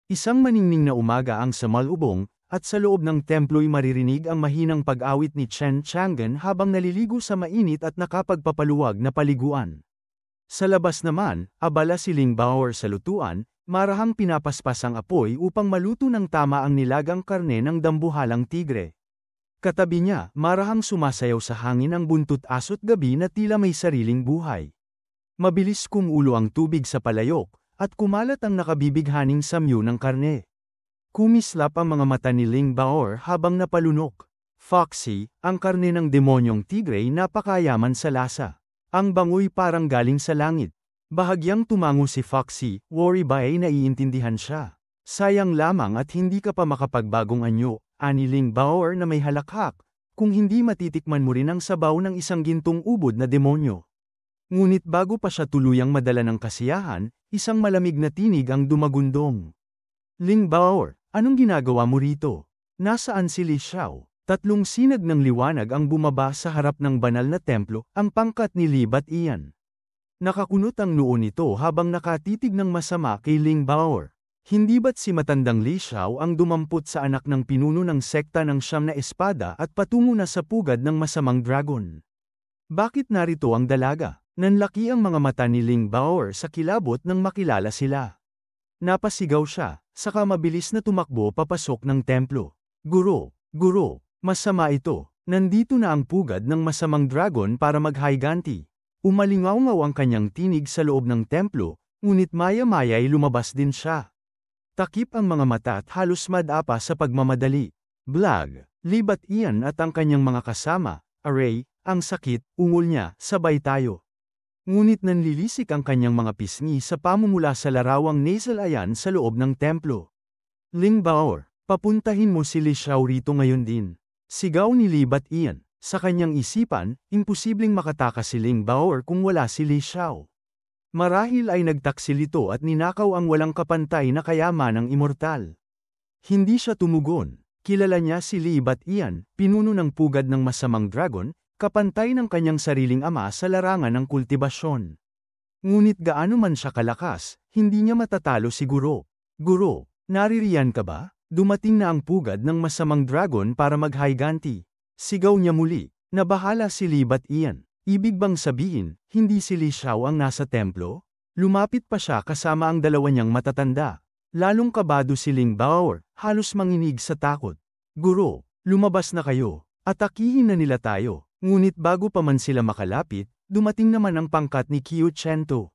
Isang maningning na umaga ang samalubong, at sa loob ng templo'y maririnig ang mahinang pag-awit ni Chen Chang'an habang naliligo sa mainit at nakapagpapaluwag na paliguan. Sa labas naman, abala si Ling Bao'er sa lutuan, marahang pinapaspas ang apoy upang maluto ng tama ang nilagang karne ng dambuhalang tigre. Katabi niya, marahang sumasayaw sa hangin ang buntot aso't gabi na tila may sariling buhay. Mabilis kumulo ang tubig sa palayok, at kumalat ang nakabibighaning samyo ng karne. Kumislap ang mga mata ni Ling Bao'er habang napalunok. Foxy, ang karne ng demonyong tigre ay napakayaman sa lasa. Ang bangoy parang galing sa langit. Bahagyang tumango si Foxy, worry ba ay naiintindihan siya. Sayang lamang at hindi ka pa makapagbagong anyo, ani Ling Bao'er na may halakhak, kung hindi matitikman mo rin ang sabaw ng isang gintong ubod na demonyo. Ngunit bago pa siya tuluyang madala ng kasiyahan, isang malamig na tinig ang dumagundong. Ling Bao'er, anong ginagawa mo rito? Nasaan si Li Xiao? Tatlong sinag ng liwanag ang bumaba sa harap ng banal na templo, ang pangkat ni Li Batian. Nakakunot ang noo nito habang nakatitig ng masama kay Ling Bao'er. Hindi ba't si matandang Li Xiao ang dumampot sa anak ng pinuno ng sekta ng Siyam na Espada at patungo na sa pugad ng masamang dragon? Bakit narito ang dalaga? Nanlaki ang mga mata ni Ling Bao'er sa kilabot nang makilala sila. Napasigaw siya, saka mabilis na tumakbo papasok ng templo. Guro, masama ito. Nandito na ang pugad ng masamang dragon para maghayganti. Umalingaw-ngaw ang kanyang tinig sa loob ng templo, ngunit maya-maya ay lumabas din siya. Takip ang mga mata at halos madapa sa pagmamadali. Blag, Li Batian at ang kanyang mga kasama, Aray, ang sakit, ungol niya, sabay tayo. Ngunit nanlilisik ang kanyang mga pisngi sa pamumula sa larawang nasal ayan sa loob ng templo. Ling Bao'er, papuntahin mo si Li Xiao rito ngayon din. Sigaw ni Li Batian. Sa kanyang isipan, imposibleng makatakas si Ling Bao'er kung wala si Li Xiao. Marahil ay nagtaksil ito at ninakaw ang walang kapantay na kayamanang immortal. Hindi siya tumugon. Kilala niya si Li Batian, pinuno ng pugad ng masamang dragon, kapantay ng kanyang sariling ama sa larangan ng kultibasyon. Ngunit gaano man siya kalakas, hindi niya matatalo si Guro. Guro, naririyan ka ba? Dumating na ang pugad ng masamang dragon para maghayganti. Sigaw niya muli, nabahala si Li Batian. Ibig bang sabihin, hindi si Li Xiao ang nasa templo? Lumapit pa siya kasama ang dalawa niyang matatanda. Lalong kabado si Ling Bao'er, halos manginig sa takot. Guro, lumabas na kayo. Atakihin na nila tayo. Ngunit bago pa man sila makalapit, dumating naman ang pangkat ni Qiu Chento.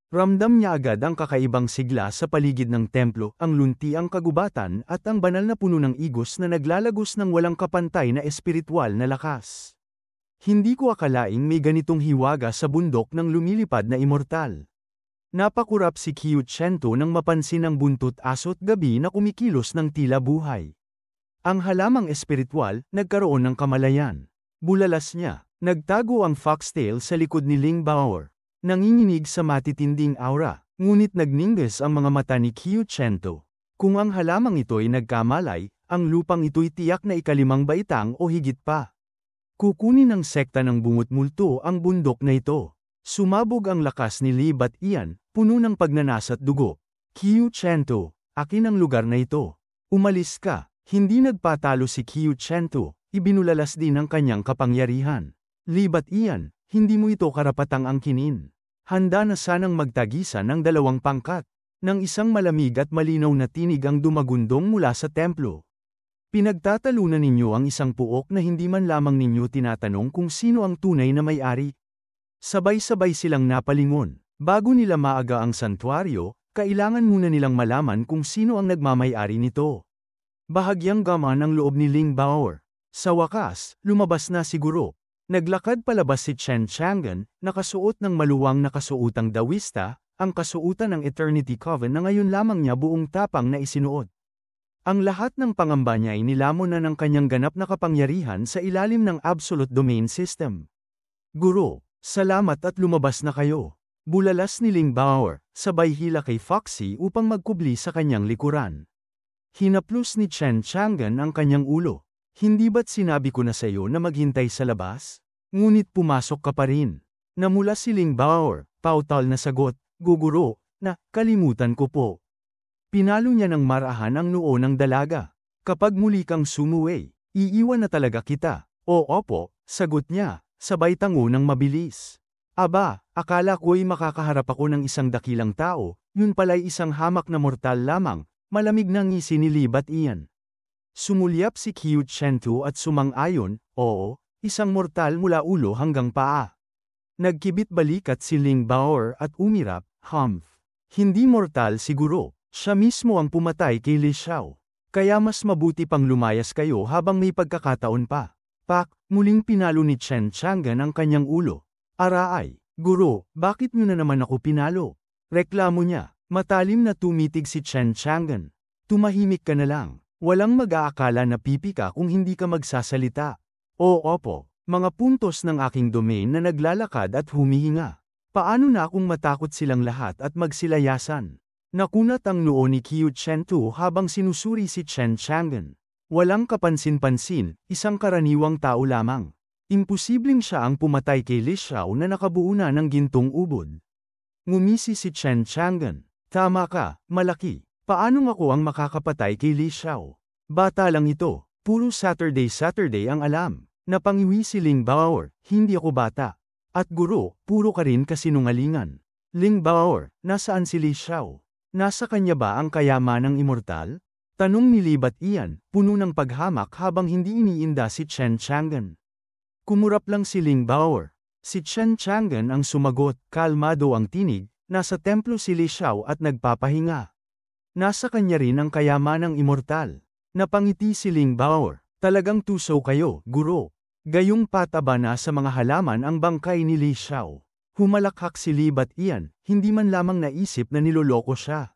Ramdam niya agad ang kakaibang sigla sa paligid ng templo, ang luntiang kagubatan at ang banal na puno ng igos na naglalagos ng walang kapantay na espiritual na lakas. Hindi ko akalaing may ganitong hiwaga sa bundok ng lumilipad na immortal. Napakurap si Qiu Chento nang mapansin ang buntot aso't gabi na kumikilos ng tila buhay. Ang halamang espiritual, nagkaroon ng kamalayan. Bulalas niya, nagtago ang foxtail sa likod ni Ling Bao'er. Nanginginig sa matitinding aura, ngunit nagningges ang mga mata ni Qiu Chento. Kung ang halamang ito ay nagkamalay, ang lupang ito'y tiyak na ikalimang baitang o higit pa. Kukunin ng sekta ng bungot multo ang bundok na ito. Sumabog ang lakas ni Li Batian, puno ng pagnanasa at dugo. Qiu Chento, akin ang lugar na ito. Umalis ka. Hindi nagpatalo si Qiu Chento. Ibinulalas din ang kanyang kapangyarihan. Li Batian, hindi mo ito karapatang angkinin. Handa na sanang magtagisan ng dalawang pangkat. Nang isang malamig at malinaw na tinig ang dumagundong mula sa templo. Pinagtatalunan ninyo ang isang puok na hindi man lamang ninyo tinatanong kung sino ang tunay na may-ari. Sabay-sabay silang napalingon. Bago nila maaga ang santuaryo, kailangan muna nilang malaman kung sino ang nagmamay-ari nito. Bahagyang gaman ang loob ni Ling Bao'er. Sa wakas, lumabas na si Guro. Naglakad palabas si Chen Chang'an, nakasuot ng maluwang na kasuotang dawista, ang kasuotan ng Eternity Coven na ngayon lamang niya buong tapang na isinuot. Ang lahat ng pangamba niya ay nilamon na ng kanyang ganap na kapangyarihan sa ilalim ng Absolute Domain System. Guro, salamat at lumabas na kayo. Bulalas ni Ling Bao'er, sabay hila kay Foxy upang magkubli sa kanyang likuran. Hinaplos ni Chen Chang'an ang kanyang ulo. Hindi ba't sinabi ko na sa iyo na maghintay sa labas? Ngunit pumasok ka pa rin. Namula si Ling Bao'er, pautal na sagot, Guguro, na, kalimutan ko po. Pinalo niya ng marahan ang noo ng dalaga. Kapag muli kang sumuway, iiwan na talaga kita. O opo, sagot niya, sabay tango ng mabilis. Aba, akala ko'y makakaharap ako ng isang dakilang tao, yun pala'y isang hamak na mortal lamang, malamig na ngisi ni Libat iyan. Sumulyap si Qiu Chentu at sumang-ayon, oo, isang mortal mula ulo hanggang paa. Nagkibit balikat si Ling Bao'er at umirap, humph. Hindi mortal siguro, siya mismo ang pumatay kay Li Xiao. Kaya mas mabuti pang lumayas kayo habang may pagkakataon pa. Pak, muling pinalo ni Chen Chang'an ang kanyang ulo. Araay, guro, bakit nyo na naman ako pinalo? Reklamo niya, matalim na tumitig si Chen Chang'an. Tumahimik ka na lang. Walang mag-aakala na pipi ka kung hindi ka magsasalita. O opo, mga puntos ng aking domain na naglalakad at humihinga. Paano na kung matakot silang lahat at magsilayasan? Nakunat ang noo ni Qiu Chentu habang sinusuri si Chen Chang'an. Walang kapansin-pansin, isang karaniwang tao lamang. Imposibleng siya ang pumatay kay Li Xiao na nakabuo na ng gintong ubod. Ngumisi si Chen Chang'an. Tama ka, malaki. Paano ako ang makakapatay kay Li Xiao? Bata lang ito, puro Saturday ang alam. Napangiwi si Ling Bao'er, hindi ako bata. At guro, puro ka rin kasinungalingan. Ling Bao'er, nasaan si Li Xiao? Nasa kanya ba ang kayamanang immortal? Tanong ni Libat iyan, puno ng paghamak habang hindi iniinda si Chen Chang'an. Kumurap lang si Ling Bao'er. Si Chen Chang'an ang sumagot, kalmado ang tinig, nasa templo si Li Xiao at nagpapahinga. Nasa kanya rin ang kayamanang immortal. Napangiti si Ling Bao'er, talagang tuso kayo, guro. Gayong pataba na sa mga halaman ang bangkay ni Li Xiao. Humalakhak si Libat iyan, hindi man lamang naisip na niloloko siya.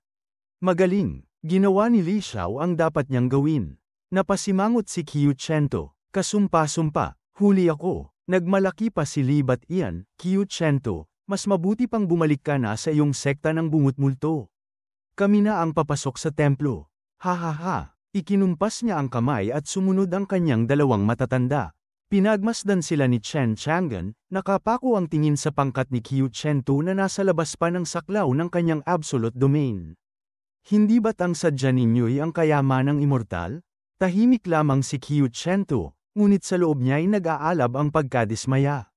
Magaling, ginawa ni Li Xiao ang dapat niyang gawin. Napasimangot si Qiu Chentu, kasumpa-sumpa, huli ako. Nagmalaki pa si Libat iyan, Qiu Chentu, mas mabuti pang bumalik ka na sa iyong sekta ng bungut-multo. Kami na ang papasok sa templo. Ha ha ha, ikinumpas niya ang kamay at sumunod ang kanyang dalawang matatanda. Pinagmasdan sila ni Chen Chang'an, nakapako ang tingin sa pangkat ni Qiu Chentu na nasa labas pa ng saklaw ng kanyang absolute domain. Hindi ba't ang sadya ninyo'y ang kayamanang immortal? Tahimik lamang si Qiu Chentu, ngunit sa loob niya'y nag-aalab ang pagkadismaya.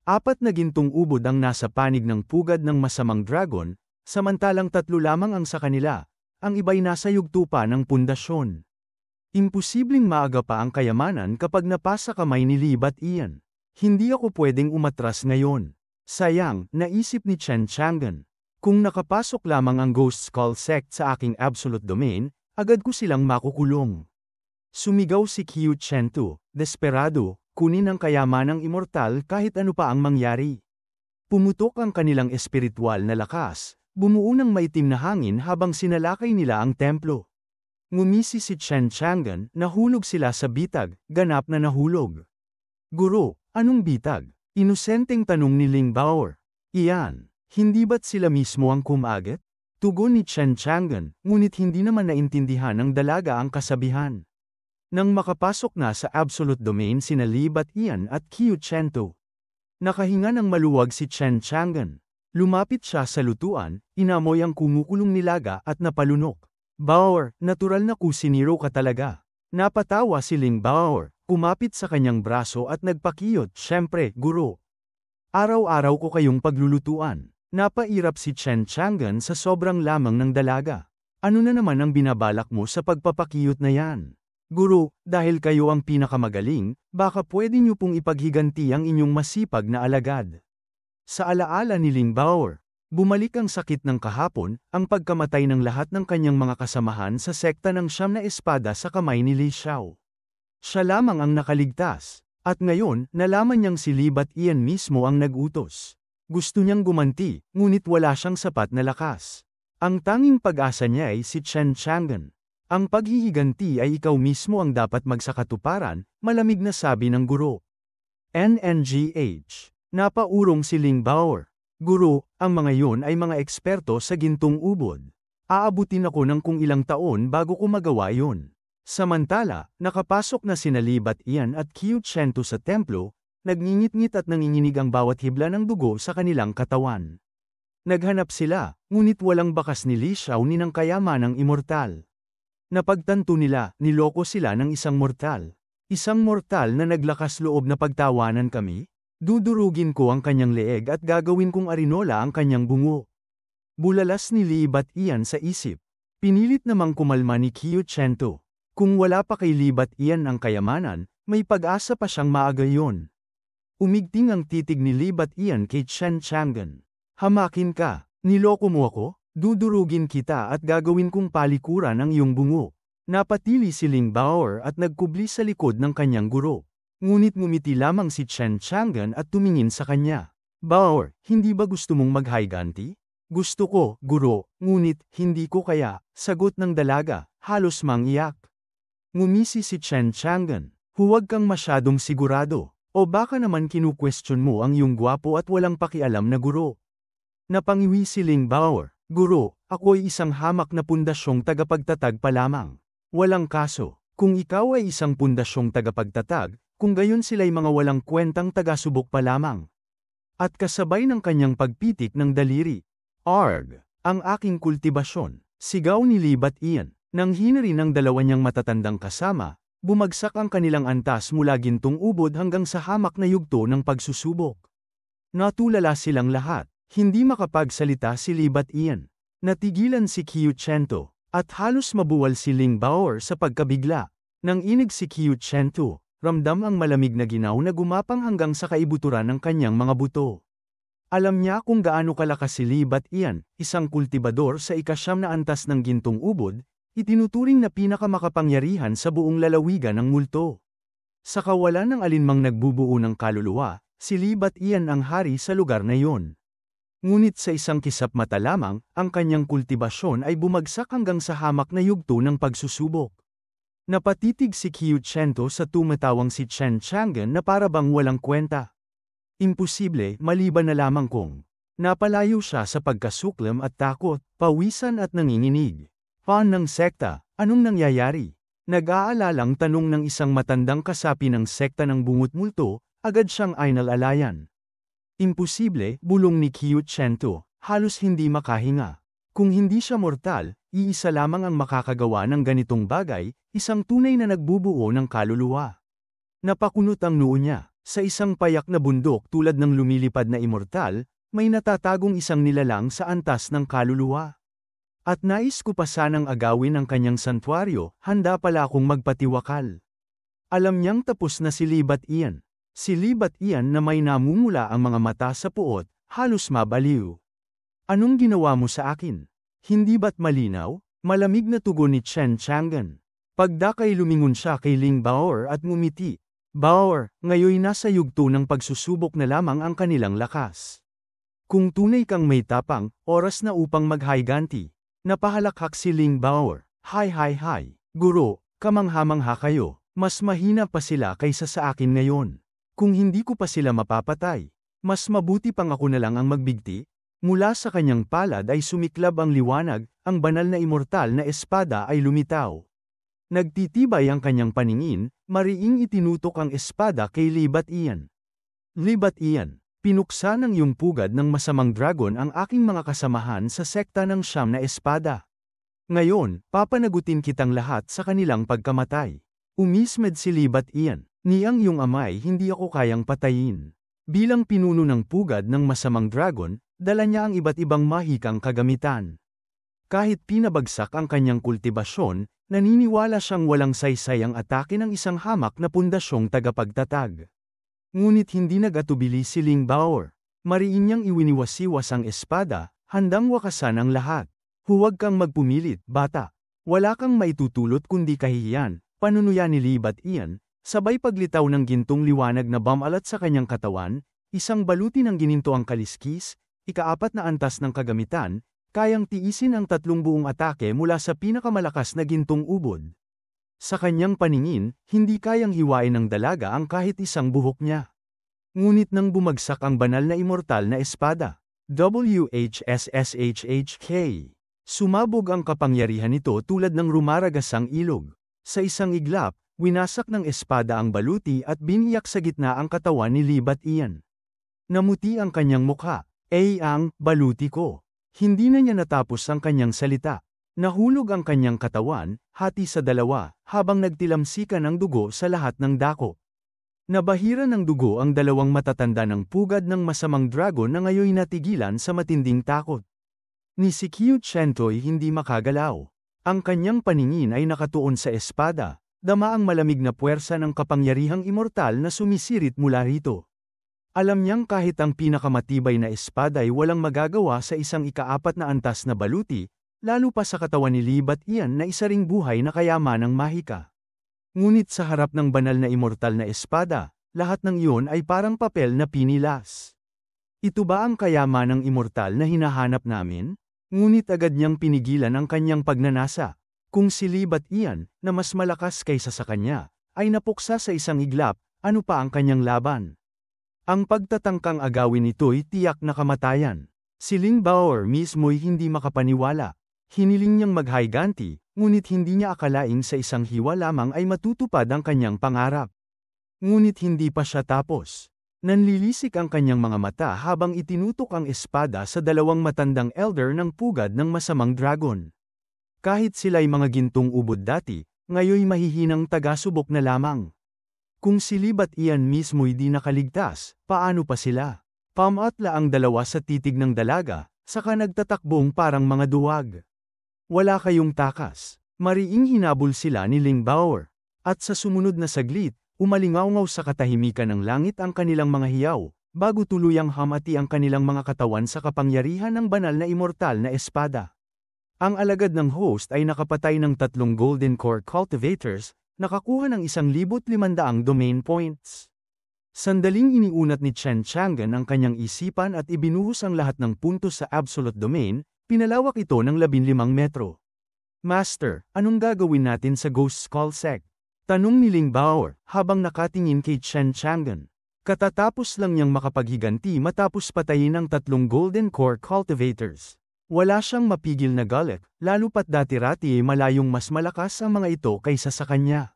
4 na gintong ubod ang nasa panig ng pugad ng masamang dragon, samantalang 3 lamang ang sa kanila, ang iba'y nasa yugto pa ng pundasyon. Imposibleng maaga pa ang kayamanan kapag napasa kamay ni Libat iyan. Hindi ako pwedeng umatras ngayon. Sayang, naisip ni Chen Chang'an. Kung nakapasok lamang ang Ghost Skull Sect sa aking absolute domain, agad ko silang makukulong. Sumigaw si Qiu Chentu, desperado, kunin ang kayamanang immortal kahit ano pa ang mangyari. Pumutok ang kanilang espiritual na lakas. Bumuo ng maitim na hangin habang sinalakay nila ang templo. Ngumisi si Chen Chang'an, nahulog sila sa bitag, ganap na nahulog. Guro, anong bitag? Inosenteng tanong ni Ling Bao'er. Iyan, hindi ba't sila mismo ang kumagat? Tugon ni Chen Chang'an, ngunit hindi naman naintindihan ng dalaga ang kasabihan. Nang makapasok na sa absolute domain sina Libat iyan at Qiu Chentu. Nakahinga ng maluwag si Chen Chang'an. Lumapit siya sa lutuan, inamoy ang kumukulong nilaga at napalunok. Bao'er, natural na kusiniro ka talaga. Napatawa si Ling Bao'er, kumapit sa kanyang braso at nagpakiyot, syempre, guro. Araw-araw ko kayong paglulutuan. Napairap si Chen Chang'an sa sobrang lamang ng dalaga. Ano na naman ang binabalak mo sa pagpapakiyot na yan? Guro, dahil kayo ang pinakamagaling, baka pwede niyo pong ipaghiganti ang inyong masipag na alagad. Sa alaala ni Ling Bao'er, bumalik ang sakit ng kahapon, ang pagkamatay ng lahat ng kanyang mga kasamahan sa sekta ng 9 na espada sa kamay ni Li Xiao. Siya lamang ang nakaligtas, at ngayon, nalaman niyang si Libat iyan mismo ang nag-utos. Gusto niyang gumanti, ngunit wala siyang sapat na lakas. Ang tanging pag-asa niya ay si Chen Chang'an. Ang paghihiganti ay ikaw mismo ang dapat magsakatuparan, malamig na sabi ng guro. NNGH. Napaurong si Ling Bao'er. Guro, ang mga yon ay mga eksperto sa gintong ubod. Aabutin ako ng kung ilang taon bago ko magawa yon. Samantala, nakapasok na sina Libat iyan at Qiu Chentu sa templo, nagngingit-ngit at nanginginig ang bawat hibla ng dugo sa kanilang katawan. Naghanap sila, ngunit walang bakas ni Li Xiao ni ng kayamanang immortal. Napagtanto nila, niloko sila ng isang mortal. Isang mortal na naglakas loob na pagtawanan kami? Dudurugin ko ang kanyang leeg at gagawin kong arinola ang kanyang bungo. Bulalas ni Li Batian sa isip. Pinilit namang kumalma ni Qiu Chento. Kung wala pa kay Li Batian ang kayamanan, may pag-asa pa siyang maagayon. Umigting ang titig ni Li Batian kay Chen Chang'an. Hamakin ka, niloko mo ako? Dudurugin kita at gagawin kong palikuran ang iyong bungo. Napatili si Ling Bao'er at nagkubli sa likod ng kanyang guro. Ngunit ngumiti lamang si Chen Chang'an at tumingin sa kanya. Bao'er, hindi ba gusto mong maghiganti? Gusto ko, guro, ngunit hindi ko kaya, sagot ng dalaga, halos mangiyak. Ngumisi si Chen Chang'an. Huwag kang masyadong sigurado, o baka naman kinukwestiyon mo ang iyong gwapo at walang pakialam na guro. Napangiwi si Ling Bao'er, guro, ako'y isang hamak na pundasyong tagapagtatag pa lamang. Walang kaso, kung ikaw ay isang pundasyong tagapagtatag, kung gayon sila'y mga walang kwentang tagasubok pa lamang. At kasabay ng kanyang pagpitik ng daliri. Arg! Ang aking kultibasyon, sigaw ni Li Batian. Nang hinari ng dalawa niyang matatandang kasama, bumagsak ang kanilang antas mula gintong ubod hanggang sa hamak na yugto ng pagsusubok. Natulala silang lahat, hindi makapagsalita si Li Batian. Natigilan si Qiu Chento, at halos mabuwal si Ling Bao'er sa pagkabigla. Nang inig si Qiu Chento, ramdam ang malamig na ginaw na gumapang hanggang sa kaibuturan ng kanyang mga buto. Alam niya kung gaano kalakas si Li Batian, isang kultibador sa ika-9 na antas ng gintong ubod, itinuturing na pinakamakapangyarihan sa buong lalawigan ng multo. Sa kawalan ng alinmang nagbubuo ng kaluluwa, si Li Batian ang hari sa lugar na iyon. Ngunit sa isang kisap mata lamang, ang kanyang kultibasyon ay bumagsak hanggang sa hamak na yugto ng pagsusubok. Napatitig si Qiu Chento sa tumatawang si Chen Chang'an na para bang walang kwenta. Imposible, maliban na lamang kung napalayo siya sa pagkasuklam at takot, pawisan at nanginginig. Paan ng sekta, anong nangyayari? Nag-aalalang tanong ng isang matandang kasapi ng sekta ng bungot multo, agad siyang inalalayan. Imposible, bulong ni Qiu Chento, halos hindi makahinga. Kung hindi siya mortal, iisa lamang ang makakagawa ng ganitong bagay, isang tunay na nagbubuo ng kaluluwa. Napakunot ang noo niya. Sa isang payak na bundok tulad ng lumilipad na immortal, may natatagong isang nilalang sa antas ng kaluluwa. At nais ko pa sanang agawin ang kanyang santuaryo, handa pala akong magpatiwakal. Alam niyang tapos na si Li Batian. Si Li Batian na may namumula ang mga mata sa puot, halos mabaliw. Anong ginawa mo sa akin? Hindi ba't malinaw? Malamig na tugon ni Chen Chang'an. Pagdakay lumingon siya kay Ling Bao'er at ngumiti. Bao'er, ngayoy nasa yugto ng pagsusubok na lamang ang kanilang lakas. Kung tunay kang may tapang, oras na upang maghiganti. Napahalakhak si Ling Bao'er. Hay, guro, kamangha-mangha kayo, mas mahina pa sila kaysa sa akin ngayon. Kung hindi ko pa sila mapapatay, mas mabuti pang ako na lang ang magbigti. Mula sa kanyang palad ay sumiklab ang liwanag, ang banal na immortal na espada ay lumitaw. Nagtitibay ang kanyang paningin, mariing itinutok ang espada kay Li Batian. Li Batian, pinuksa ng iyong pugad ng masamang dragon ang aking mga kasamahan sa sekta ng 9 na espada. Ngayon, papanagutin kitang lahat sa kanilang pagkamatay. Umismed si Li Batian, niyang iyong amay hindi ako kayang patayin. Bilang pinuno ng pugad ng masamang dragon, dala niya ang iba't ibang mahikang kagamitan. Kahit pinabagsak ang kanyang kultibasyon, naniniwala siyang walang saysay ang atake ng isang hamak na pundasyong tagapagtatag. Ngunit hindi nag-atubili si Ling Bao'er. Mariin niyang iwiniwasiwas ang espada, handang wakasan ang lahat. Huwag kang magpumilit, bata. Wala kang maitutulot kundi kahihiyan, panunuya ni Li Batian, sabay paglitaw ng gintong liwanag na bamalat sa kanyang katawan, isang baluti ng gininto ang kaliskis, ika-4 na antas ng kagamitan, kayang tiisin ang 3 buong atake mula sa pinakamalakas na gintong ubod. Sa kanyang paningin, hindi kayang hiwain ng dalaga ang kahit isang buhok niya. Ngunit nang bumagsak ang banal na immortal na espada, WHSSHHK, sumabog ang kapangyarihan nito tulad ng rumaragasang ilog. Sa isang iglap, winasak ng espada ang baluti at biniyak sa gitna ang katawan ni Li Batian. Namuti ang kanyang mukha. Ang baluti ko. Hindi na niya natapos ang kanyang salita. Nahulog ang kanyang katawan, hati sa dalawa, habang nagtilamsikan ang dugo sa lahat ng dako. Nabahira ng dugo ang dalawang matatanda ng pugad ng masamang dragon na ngayon natigilan sa matinding takot. Ni si Qiu Chentoy hindi makagalaw. Ang kanyang paningin ay nakatuon sa espada, dama ang malamig na puwersa ng kapangyarihang immortal na sumisirit mula rito. Alam niyang kahit ang pinakamatibay na espada ay walang magagawa sa isang ika-4 na antas na baluti, lalo pa sa katawan ni Li Batian na isa ring buhay na kayamanang mahika. Ngunit sa harap ng banal na immortal na espada, lahat ng iyon ay parang papel na pinilas. Ito ba ang kayamanang immortal na hinahanap namin? Ngunit agad niyang pinigilan ang kanyang pagnanasa. Kung si Li Batian, na mas malakas kaysa sa kanya, ay napuksa sa isang iglap, ano pa ang kanyang laban? Ang pagtatangkang agawin ito'y tiyak na kamatayan. Si Ling Baoer mismo'y hindi makapaniwala. Hiniling niyang maghayganti, ngunit hindi niya akalaing sa isang hiwa lamang ay matutupad ang kanyang pangarap. Ngunit hindi pa siya tapos. Nanlilisik ang kanyang mga mata habang itinutok ang espada sa dalawang matandang elder ng pugad ng masamang dragon. Kahit sila'y mga gintong ubod dati, ngayoy mahihinang taga-subok na lamang. Kung si Li Batian mismo'y di nakaligtas, paano pa sila? Pamatla ang dalawa sa titig ng dalaga, saka nagtatakbong parang mga duwag. Wala kayong takas. Mariing hinabol sila ni Ling Baoer. At sa sumunod na saglit, umalingaw-ngaw sa katahimikan ng langit ang kanilang mga hiyaw, bago tuluyang hamati ang kanilang mga katawan sa kapangyarihan ng banal na immortal na espada. Ang alagad ng host ay nakapatay ng 3 Golden Core Cultivators, nakakuha ng 1,500 domain points. Sandaling iniunat ni Chen Chang'an ang kanyang isipan at ibinuhos ang lahat ng puntos sa Absolute Domain, pinalawak ito ng 15 metro. Master, anong gagawin natin sa Ghost Skull Sect? Tanong ni Ling Baoer, habang nakatingin kay Chen Chang'an. Katatapos lang niyang makapaghiganti matapos patayin ang 3 Golden Core Cultivators. Wala siyang mapigil na galit, lalo pat dati-rati ay malayong mas malakas ang mga ito kaysa sa kanya.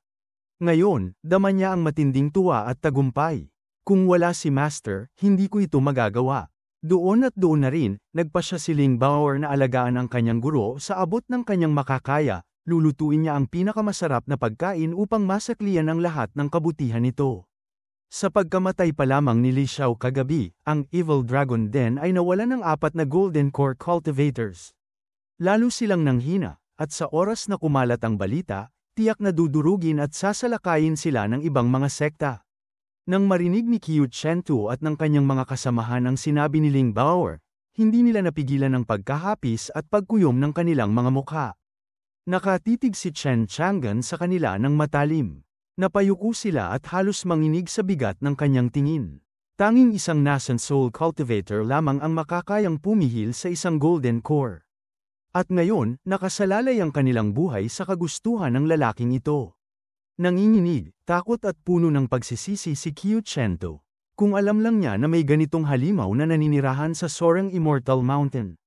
Ngayon, dama niya ang matinding tuwa at tagumpay. Kung wala si Master, hindi ko ito magagawa. Doon at doon na rin, nagpasya si Ling Baoer na alagaan ang kanyang guro sa abot ng kanyang makakaya. Lulutuin niya ang pinakamasarap na pagkain upang masakliyan ang lahat ng kabutihan nito. Sa pagkamatay pa lamang ni Li Xiao kagabi, ang Evil Dragon Den ay nawalan ng 4 na Golden Core Cultivators. Lalo silang nanghina, at sa oras na kumalat ang balita, tiyak na dudurugin at sasalakayin sila ng ibang mga sekta. Nang marinig ni Qiu Chentu at ng kanyang mga kasamahan ang sinabi ni Ling Baoer, hindi nila napigilan ang pagkahapis at pagkuyom ng kanilang mga mukha. Nakatitig si Chen Chang'an sa kanila ng matalim. Napayuko sila at halos manginig sa bigat ng kanyang tingin. Tanging isang nascent soul cultivator lamang ang makakayang pumihil sa isang golden core. At ngayon, nakasalalay ang kanilang buhay sa kagustuhan ng lalaking ito. Nanginginig, takot at puno ng pagsisisi si Qiu Chentu. Kung alam lang niya na may ganitong halimaw na naninirahan sa Soaring Immortal Mountain.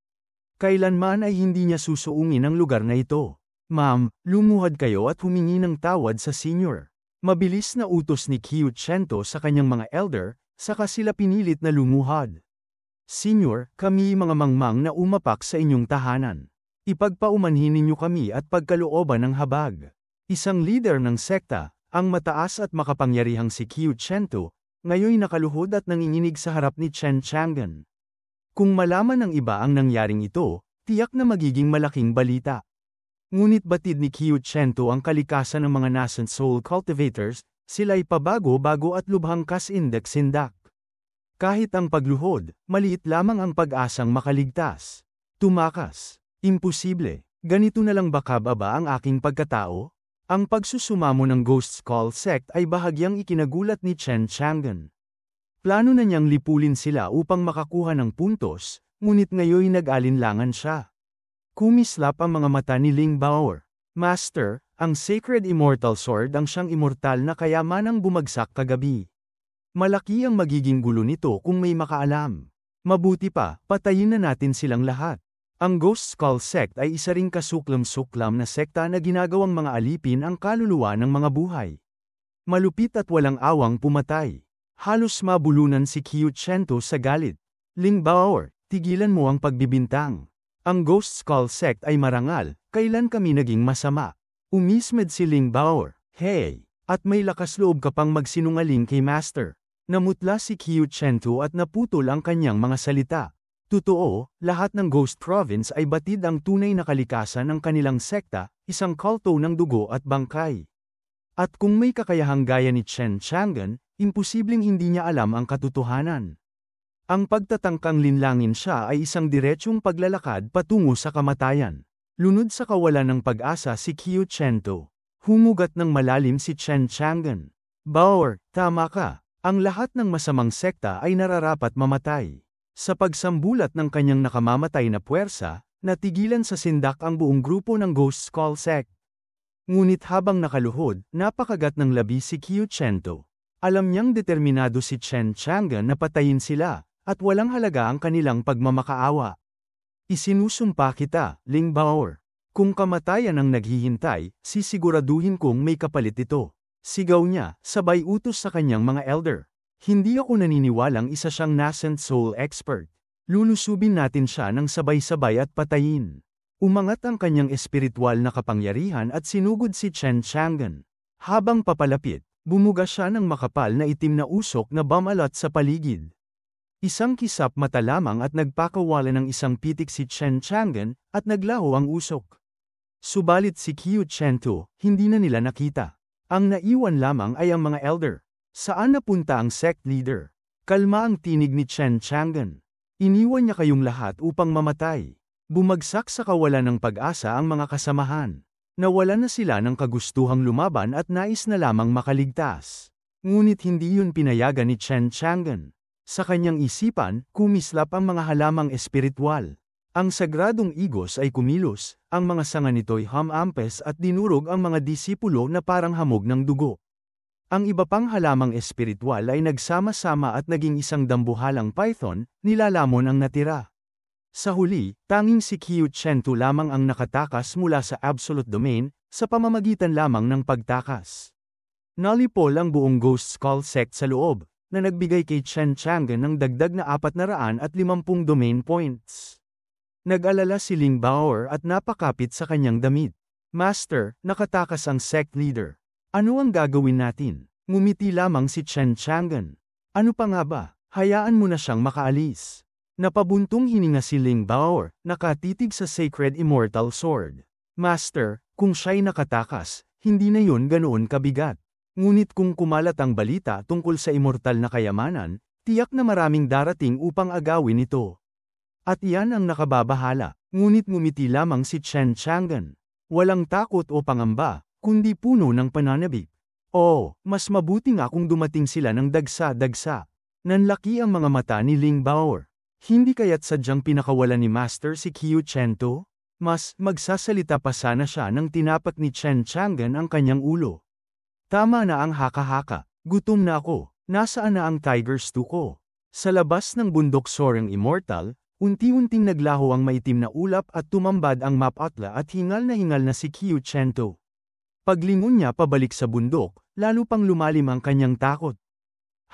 Kailanman ay hindi niya susuungin ang lugar na ito. Ma'am, lumuhad kayo at humingi ng tawad sa senior. Mabilis na utos ni Qiu Chentu sa kanyang mga elder, saka sila pinilit na lumuhad. Senior, kami mga mangmang na umapak sa inyong tahanan. Ipagpaumanhin ninyo kami at pagkalooban ng habag. Isang leader ng sekta, ang mataas at makapangyarihang si Qiu Chentu, ngayoy nakaluhod at nanginginig sa harap ni Chen Chang'an. Kung malaman ng iba ang nangyaring ito, tiyak na magiging malaking balita. Ngunit batid ni Qiu Chentu ang kalikasan ng mga nascent soul cultivators, sila'y pabago-bago at lubhang kasindak-sindak. Kahit ang pagluhod, maliit lamang ang pag-asang makaligtas. Tumakas. Imposible. Ganito na lang ba kababa ang aking pagkatao? Ang pagsusumamo ng Ghost Skull Sect ay bahagyang ikinagulat ni Chen Chang'an. Plano na niyang lipulin sila upang makakuha ng puntos, ngunit ngayoy nag-alinlangan siya. Kumislap ang mga mata ni Ling Baoer. Master, ang Sacred Immortal Sword ang siyang immortal na kayamanang bumagsak kagabi. Malaki ang magiging gulo nito kung may makaalam. Mabuti pa, patayin na natin silang lahat. Ang Ghost Skull Sect ay isa ring kasuklam-suklam na sekta na ginagawang mga alipin ang kaluluwa ng mga buhay. Malupit at walang awang pumatay. Halos mabulunan si Qiu Chentu sa galit. Ling Baor, tigilan mo ang pagbibintang. Ang Ghost Skull Sect ay marangal, kailan kami naging masama? Umismed si Ling Baor, hey! At may lakas loob ka pang magsinungaling kay Master. Namutla si Qiu Chentu at naputol ang kanyang mga salita. Totoo, lahat ng Ghost Province ay batid ang tunay na kalikasan ng kanilang sekta, isang kulto ng dugo at bangkay. At kung may kakayahang gaya ni Chen Chang'an, imposibleng hindi niya alam ang katotohanan. Ang pagtatangkang linlangin siya ay isang diretsyong paglalakad patungo sa kamatayan. Lunod sa kawalan ng pag-asa si Qiu Chentu. Humugat ng malalim si Chen Chang'an. Baor, tama ka. Ang lahat ng masamang sekta ay nararapat mamatay. Sa pagsambulat ng kanyang nakamamatay na puwersa, natigilan sa sindak ang buong grupo ng Ghost Skull Sect. Ngunit habang nakaluhod, napakagat ng labi si Qiu Chentu. Alam niyang determinado si Chen Chang'an na patayin sila, at walang halaga ang kanilang pagmamakaawa. Isinusumpa kita, Ling Baor. Kung kamatayan ang naghihintay, sisiguraduhin kong may kapalit ito. Sigaw niya, sabay utos sa kanyang mga elder. Hindi ako naniniwalang isa siyang nascent soul expert. Lulusubin natin siya ng sabay-sabay at patayin. Umangat ang kanyang espiritual na kapangyarihan at sinugod si Chen Chang'an. Habang papalapit, bumuga siya ng makapal na itim na usok na bumalot sa paligid. Isang kisap mata lamang at nagpakawala ng isang pitik si Chen Chang'an at naglaho ang usok. Subalit si Qiu Chentu, hindi na nila nakita. Ang naiwan lamang ay ang mga elder. Saan napunta ang sect leader? Kalma ang tinig ni Chen Chang'an. Iniwan niya kayong lahat upang mamatay. Bumagsak sa kawalan ng pag-asa ang mga kasamahan. Nawalan na sila ng kagustuhang lumaban at nais na lamang makaligtas. Ngunit hindi yun pinayagan ni Chen Chang'an. Sa kanyang isipan, kumislap ang mga halamang espiritual. Ang sagradong igos ay kumilos, ang mga sanga nito'y hamampes at dinurog ang mga disipulo na parang hamog ng dugo. Ang iba pang halamang espiritual ay nagsama-sama at naging isang dambuhalang python, nilalamon ang natira. Sa huli, tanging si Qiu Chentu lamang ang nakatakas mula sa absolute domain, sa pamamagitan lamang ng pagtakas. Nalipol ang buong Ghost Skull Sect sa loob, na nagbigay kay Chen Chang'an ng dagdag na 450 domain points. Nag-alala si Ling Baor at napakapit sa kanyang damit. Master, nakatakas ang sect leader. Ano ang gagawin natin? Ngumiti lamang si Chen Chang'an. Ano pa nga ba? Hayaan mo na siyang makaalis. Napabuntong hininga si Ling Baor, nakatitig sa Sacred Immortal Sword. Master, kung siya'y nakatakas, hindi na yun ganoon kabigat. Ngunit kung kumalat ang balita tungkol sa immortal na kayamanan, tiyak na maraming darating upang agawin ito. At iyan ang nakababahala. Ngunit ngumiti lamang si Chen Chang'an. Walang takot o pangamba, kundi puno ng pananabik. Oh, mas mabuti nga kung dumating sila ng dagsa-dagsa. Nanlaki ang mga mata ni Ling Baor. Hindi kaya't sadyang pinakawalan ni Master si Qiu Chentu? Mas magsasalita pa sana siya nang tinapak ni Chen Chang'an ang kanyang ulo. Tama na ang haka-haka. Gutom na ako. Nasaan na ang tiger stew ko? Sa labas ng bundok Soaring Immortal, unti-unting naglaho ang maitim na ulap at tumambad ang mapatla at hingal na si Qiu Chentu. Paglingon niya pabalik sa bundok, lalo pang lumalim ang kanyang takot.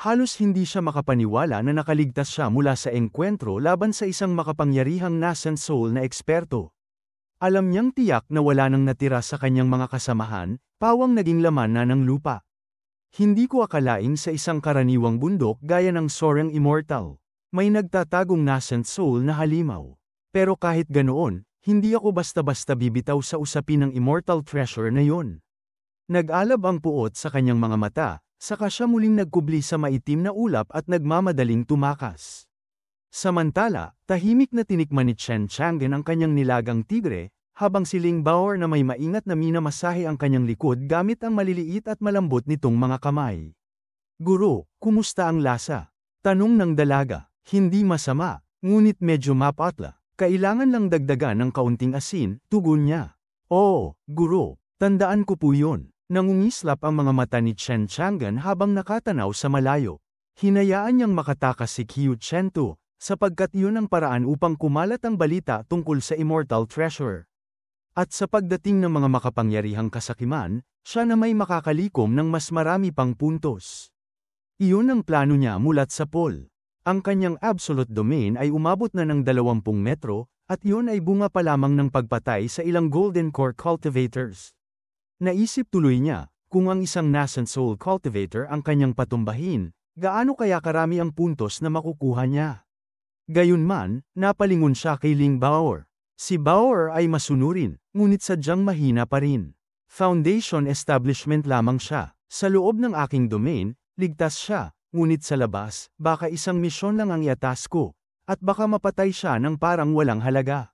Halos hindi siya makapaniwala na nakaligtas siya mula sa engkwentro laban sa isang makapangyarihang nascent soul na eksperto. Alam niyang tiyak na wala nang natira sa kanyang mga kasamahan, pawang naging laman na ng lupa. Hindi ko akalain sa isang karaniwang bundok gaya ng Soaring Immortal. May nagtatagong nascent soul na halimaw. Pero kahit ganoon, hindi ako basta-basta bibitaw sa usapin ng immortal treasure na yun. Nag-alab ang puot sa kanyang mga mata, saka siya muling nagkubli sa maitim na ulap at nagmamadaling tumakas. Samantala, tahimik na tinikman ni Chen Chang'an ang kanyang nilagang tigre, habang si Ling Baor na may maingat na minamasahe ang kanyang likod gamit ang maliliit at malambot nitong mga kamay. Guro, kumusta ang lasa? Tanong ng dalaga. Hindi masama, ngunit medyo mapatla. Kailangan lang dagdagan ng kaunting asin, tugon niya. Oo, guro, tandaan ko po yun. Nangungislap ang mga mata ni Chen Chang'an habang nakatanaw sa malayo. Hinayaan niyang makatakas si Qiu Chentu, sapagkat yun ang paraan upang kumalat ang balita tungkol sa immortal treasure. At sa pagdating ng mga makapangyarihang kasakiman, siya na may makakalikom ng mas marami pang puntos. Iyon ang plano niya mulat sa poll. Ang kanyang absolute domain ay umabot na ng 20 metro, at iyon ay bunga pa lamang ng pagpatay sa ilang Golden Core cultivators. Naisip tuloy niya, kung ang isang Nascent Soul cultivator ang kanyang patumbahin, gaano kaya karami ang puntos na makukuha niya? Gayunman, napalingon siya kay Ling Baoer. Si Baoer ay masunurin, ngunit sadyang mahina pa rin. Foundation establishment lamang siya. Sa loob ng aking domain, ligtas siya, ngunit sa labas, baka isang misyon lang ang iatas ko, at baka mapatay siya ng parang walang halaga.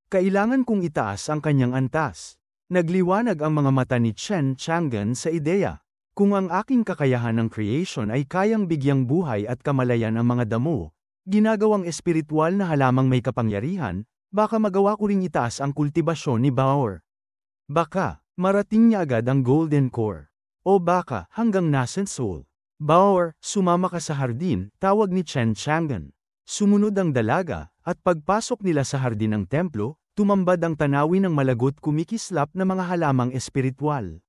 Kailangan kong itaas ang kanyang antas. Nagliwanag ang mga mata ni Chen Chang'an sa ideya. Kung ang aking kakayahan ng creation ay kayang bigyang buhay at kamalayan ang mga damo, ginagawang espiritual na halamang may kapangyarihan, baka magawa ko ring itaas ang kultibasyon ni Baoer. Baka, marating niya agad ang Golden Core. O baka, hanggang Nascent Soul. Baoer, sumama ka sa hardin, tawag ni Chen Chang'an. Sumunod ang dalaga, at pagpasok nila sa hardin ng templo, tumambad ang tanawin ng malagot kumikislap na mga halamang espiritual.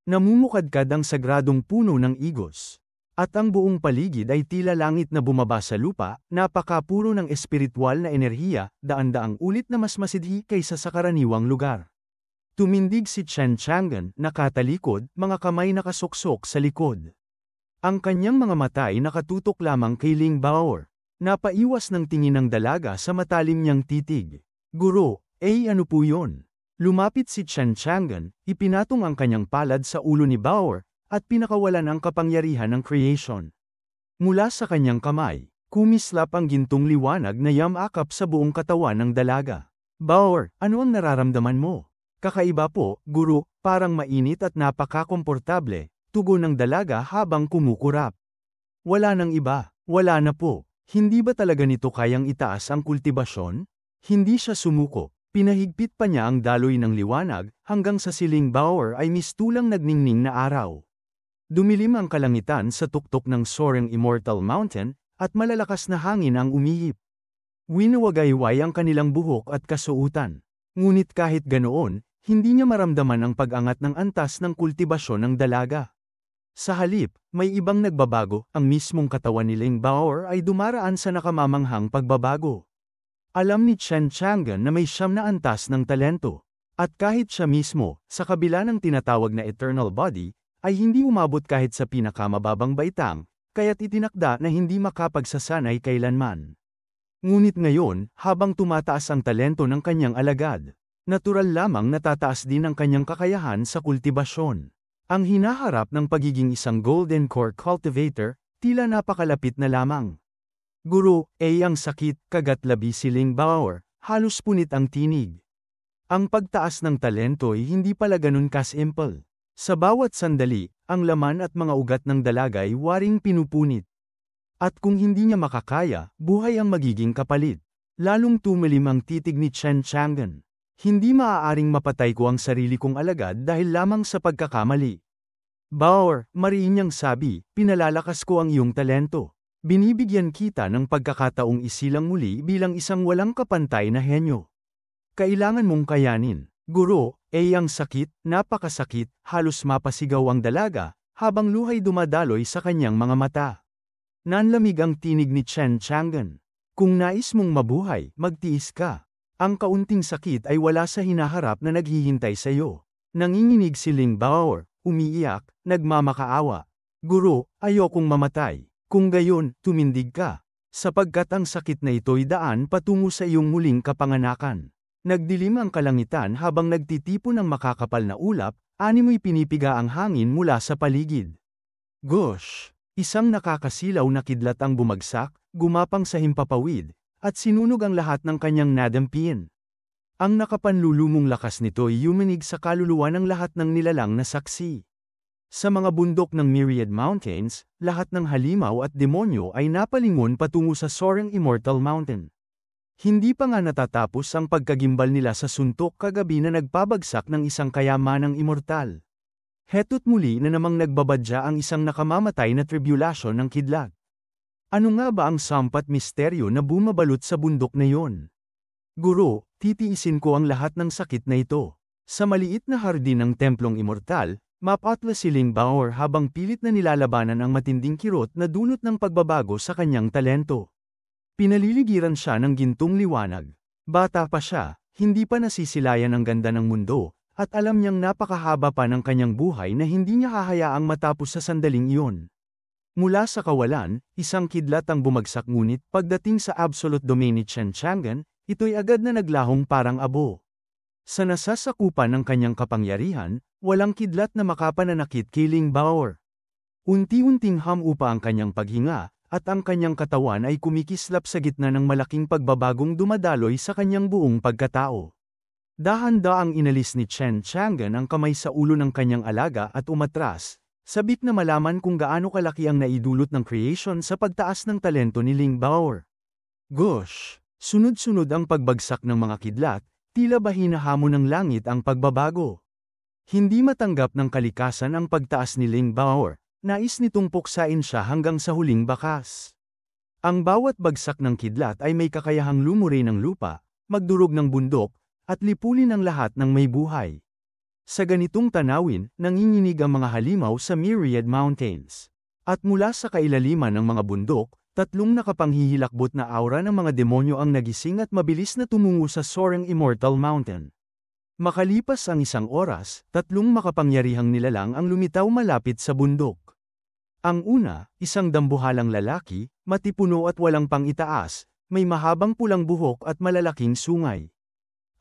Namumukadkad ang sagradong puno ng igos. At ang buong paligid ay tila langit na bumaba sa lupa, napakapuro ng espiritual na enerhiya, daan-daang ulit na mas masidhi kaysa sa karaniwang lugar. Tumindig si Chen Chang'an, nakatalikod, mga kamay nakasuksok sa likod. Ang kanyang mga mata ay nakatutok lamang kay Ling Baoer. Napaiwas ng tingin ng dalaga sa matalim niyang titig. Guro, ano po yun? Lumapit si Chen Chang'an, ipinatong ang kanyang palad sa ulo ni Baoer, at pinakawalan ang kapangyarihan ng creation. Mula sa kanyang kamay, kumislap ang gintong liwanag na yamakap sa buong katawan ng dalaga. Baoer, ano ang nararamdaman mo? Kakaiba po, guro, parang mainit at napaka-komportable, tugon ng dalaga habang kumukurap. Wala nang iba, wala na po. Hindi ba talaga nito kayang itaas ang kultibasyon? Hindi siya sumuko. Pinahigpit pa niya ang daloy ng liwanag, hanggang sa siling Baoer ay mistulang nagningning na araw. Dumilim ang kalangitan sa tuktok ng soaring Immortal Mountain, at malalakas na hangin ang umihip. Winuwagayway ang kanilang buhok at kasuutan. Ngunit kahit ganoon, hindi niya maramdaman ang pag-angat ng antas ng kultibasyon ng dalaga. Sa halip, may ibang nagbabago, ang mismong katawan ni Ling Baoer ay dumaraan sa nakamamanghang pagbabago. Alam ni Chen Chang'an na may siyam na antas ng talento. At kahit siya mismo, sa kabila ng tinatawag na eternal body, ay hindi umabot kahit sa pinakamababang baitang, kaya't itinakda na hindi makapagsasanay kailanman. Ngunit ngayon, habang tumataas ang talento ng kanyang alagad, natural lamang natataas din ang kanyang kakayahan sa kultibasyon. Ang hinaharap ng pagiging isang Golden Core cultivator, tila napakalapit na lamang. Guro, ang sakit, kagatlabi si Ling Baoer, halos punit ang tinig. Ang pagtaas ng talento ay hindi pala ganun ka-simple. Sa bawat sandali, ang laman at mga ugat ng dalaga ay waring pinupunit. At kung hindi niya makakaya, buhay ang magiging kapalit. Lalong tumilim ang titig ni Chen Chang'an. Hindi maaaring mapatay ko ang sarili kong alagad dahil lamang sa pagkakamali. Baoer, mariin niyang sabi, pinalalakas ko ang iyong talento. Binibigyan kita ng pagkakataong isilang muli bilang isang walang kapantay na henyo. Kailangan mong kayanin. Guro, ang sakit, napakasakit, halos mapasigaw ang dalaga, habang luhay dumadaloy sa kanyang mga mata. Nanlamig ang tinig ni Chen Chang'an. Kung nais mong mabuhay, magtiis ka. Ang kaunting sakit ay wala sa hinaharap na naghihintay sa iyo. Nanginginig si Ling Baoer, umiiyak, nagmamakaawa. Guro, ayokong mamatay. Kung gayon, tumindig ka. Sapagkat ang sakit na ito'y daan patungo sa iyong muling kapanganakan. Nagdilim ang kalangitan habang nagtitipon ng makakapal na ulap, animoy pinipiga ang hangin mula sa paligid. Gosh! Isang nakakasilaw na kidlat ang bumagsak, gumapang sa himpapawid, at sinunog ang lahat ng kanyang nadampiin. Ang nakapanlulumong lakas nito ay yumanig sa kaluluwa ng lahat ng nilalang na saksi. Sa mga bundok ng Myriad Mountains, lahat ng halimaw at demonyo ay napalingon patungo sa soaring Immortal Mountain. Hindi pa nga natatapos ang pagkagimbal nila sa suntok kagabi na nagpabagsak ng isang kayamanang immortal. Heto't muli na namang nagbabadya ang isang nakamamatay na tribulasyon ng kidlat. Ano nga ba ang sampat misteryo na bumabalot sa bundok na yon? Guro, titiisin ko ang lahat ng sakit na ito. Sa maliit na hardin ng templong immortal, Mapatla si Ling Baor habang pilit na nilalabanan ang matinding kirot na dulot ng pagbabago sa kanyang talento. Pinaliligiran siya ng gintong liwanag. Bata pa siya, hindi pa nasisilayan ang ganda ng mundo, at alam niyang napakahaba pa ng kanyang buhay na hindi niya hahayaang matapos sa sandaling iyon. Mula sa kawalan, isang kidlat ang bumagsak ngunit pagdating sa absolute domain ni Chen Chang'an, ito'y agad na naglahong parang abo. Sa nasasakupan ng kanyang kapangyarihan, walang kidlat na makapananakit kay Ling Baor. Unti-unting humupa ang kanyang paghinga, at ang kanyang katawan ay kumikislap sa gitna ng malaking pagbabagong dumadaloy sa kanyang buong pagkatao. Dahan-daang inalis ni Chen Chang'an ang kamay sa ulo ng kanyang alaga at umatras, sabik na malaman kung gaano kalaki ang naidulot ng creation sa pagtaas ng talento ni Ling Baor. Gosh! Sunod-sunod ang pagbagsak ng mga kidlat, tila ba hinahamon ng langit ang pagbabago. Hindi matanggap ng kalikasan ang pagtaas ni Ling Baor, nais nitong puksain siya hanggang sa huling bakas. Ang bawat bagsak ng kidlat ay may kakayahang lumuri ng lupa, magdurog ng bundok, at lipulin ang lahat ng may buhay. Sa ganitong tanawin, nanginginig ang mga halimaw sa Myriad Mountains. At mula sa kailaliman ng mga bundok, tatlong nakapanghihilakbot na aura ng mga demonyo ang nagising at mabilis na tumungo sa soaring Immortal Mountain. Makalipas ang isang oras, tatlong makapangyarihang nilalang ang lumitaw malapit sa bundok. Ang una, isang dambuhalang lalaki, matipuno at walang pang-itaas, may mahabang pulang buhok at malalaking sungay.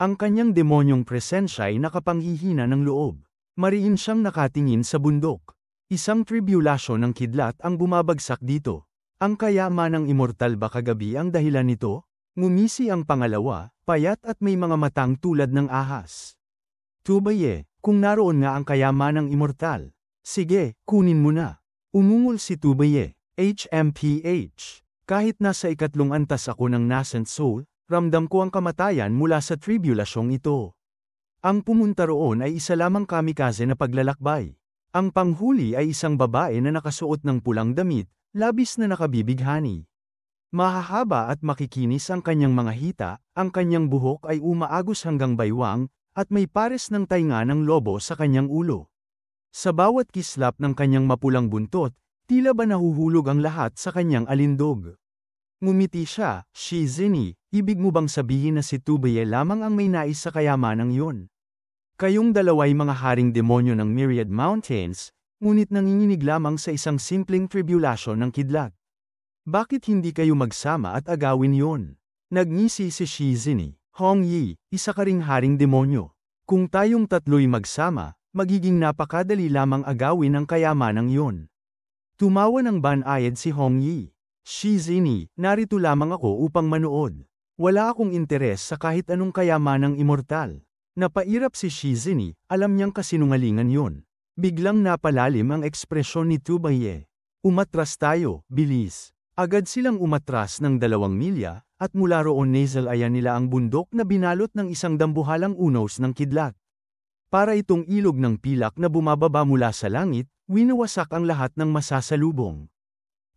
Ang kanyang demonyong presensya ay nakapanghihina ng loob. Mariin siyang nakatingin sa bundok. Isang tribulasyon ng kidlat ang bumabagsak dito. Ang kayamanang immortal ba kagabi ang dahilan nito? Ngumisi ang pangalawa, payat at may mga matang tulad ng ahas. Tubaye, kung naroon nga ang kayamanang immortal. Sige, kunin mo na. Umungol si Tubaye, HMPH. Kahit nasa ikatlong antas ako ng nascent soul, ramdam ko ang kamatayan mula sa tribulasyong ito. Ang pumunta roon ay isa lamang kamikaze na paglalakbay. Ang panghuli ay isang babae na nakasuot ng pulang damit, labis na nakabibighani. Mahahaba at makikinis ang kanyang mga hita, ang kanyang buhok ay umaagos hanggang baywang, at may pares ng tainga ng lobo sa kanyang ulo. Sa bawat kislap ng kanyang mapulang buntot, tila ba nahuhulog ang lahat sa kanyang alindog. Ngumiti siya, Shizini, ibig mo bang sabihin na si Tubaye lamang ang may nais sa kayamanang yun? Kayong dalaway mga haring demonyo ng Myriad Mountains, ngunit nanginginig lamang sa isang simpleng tribulasyon ng kidlat. Bakit hindi kayo magsama at agawin yon? Nagngisi si Shizini, Hong Yi, isa ka ring haring demonyo. Kung tayong tatlo'y magsama, magiging napakadali lamang agawin ang kayamanang yon. Tumawa ng banayad si Hong Yi. Shizini, narito lamang ako upang manood. Wala akong interes sa kahit anong kayamanang immortal. Napairap si Shizini, alam niyang kasinungalingan yon. Biglang napalalim ang ekspresyon ni Tubaye. Umatras tayo, bilis. Agad silang umatras ng 2 milya, at mula roon nasalayan nila ang bundok na binalot ng isang dambuhalang unos ng kidlat. Para itong ilog ng pilak na bumababa mula sa langit, winawasak ang lahat ng masasalubong.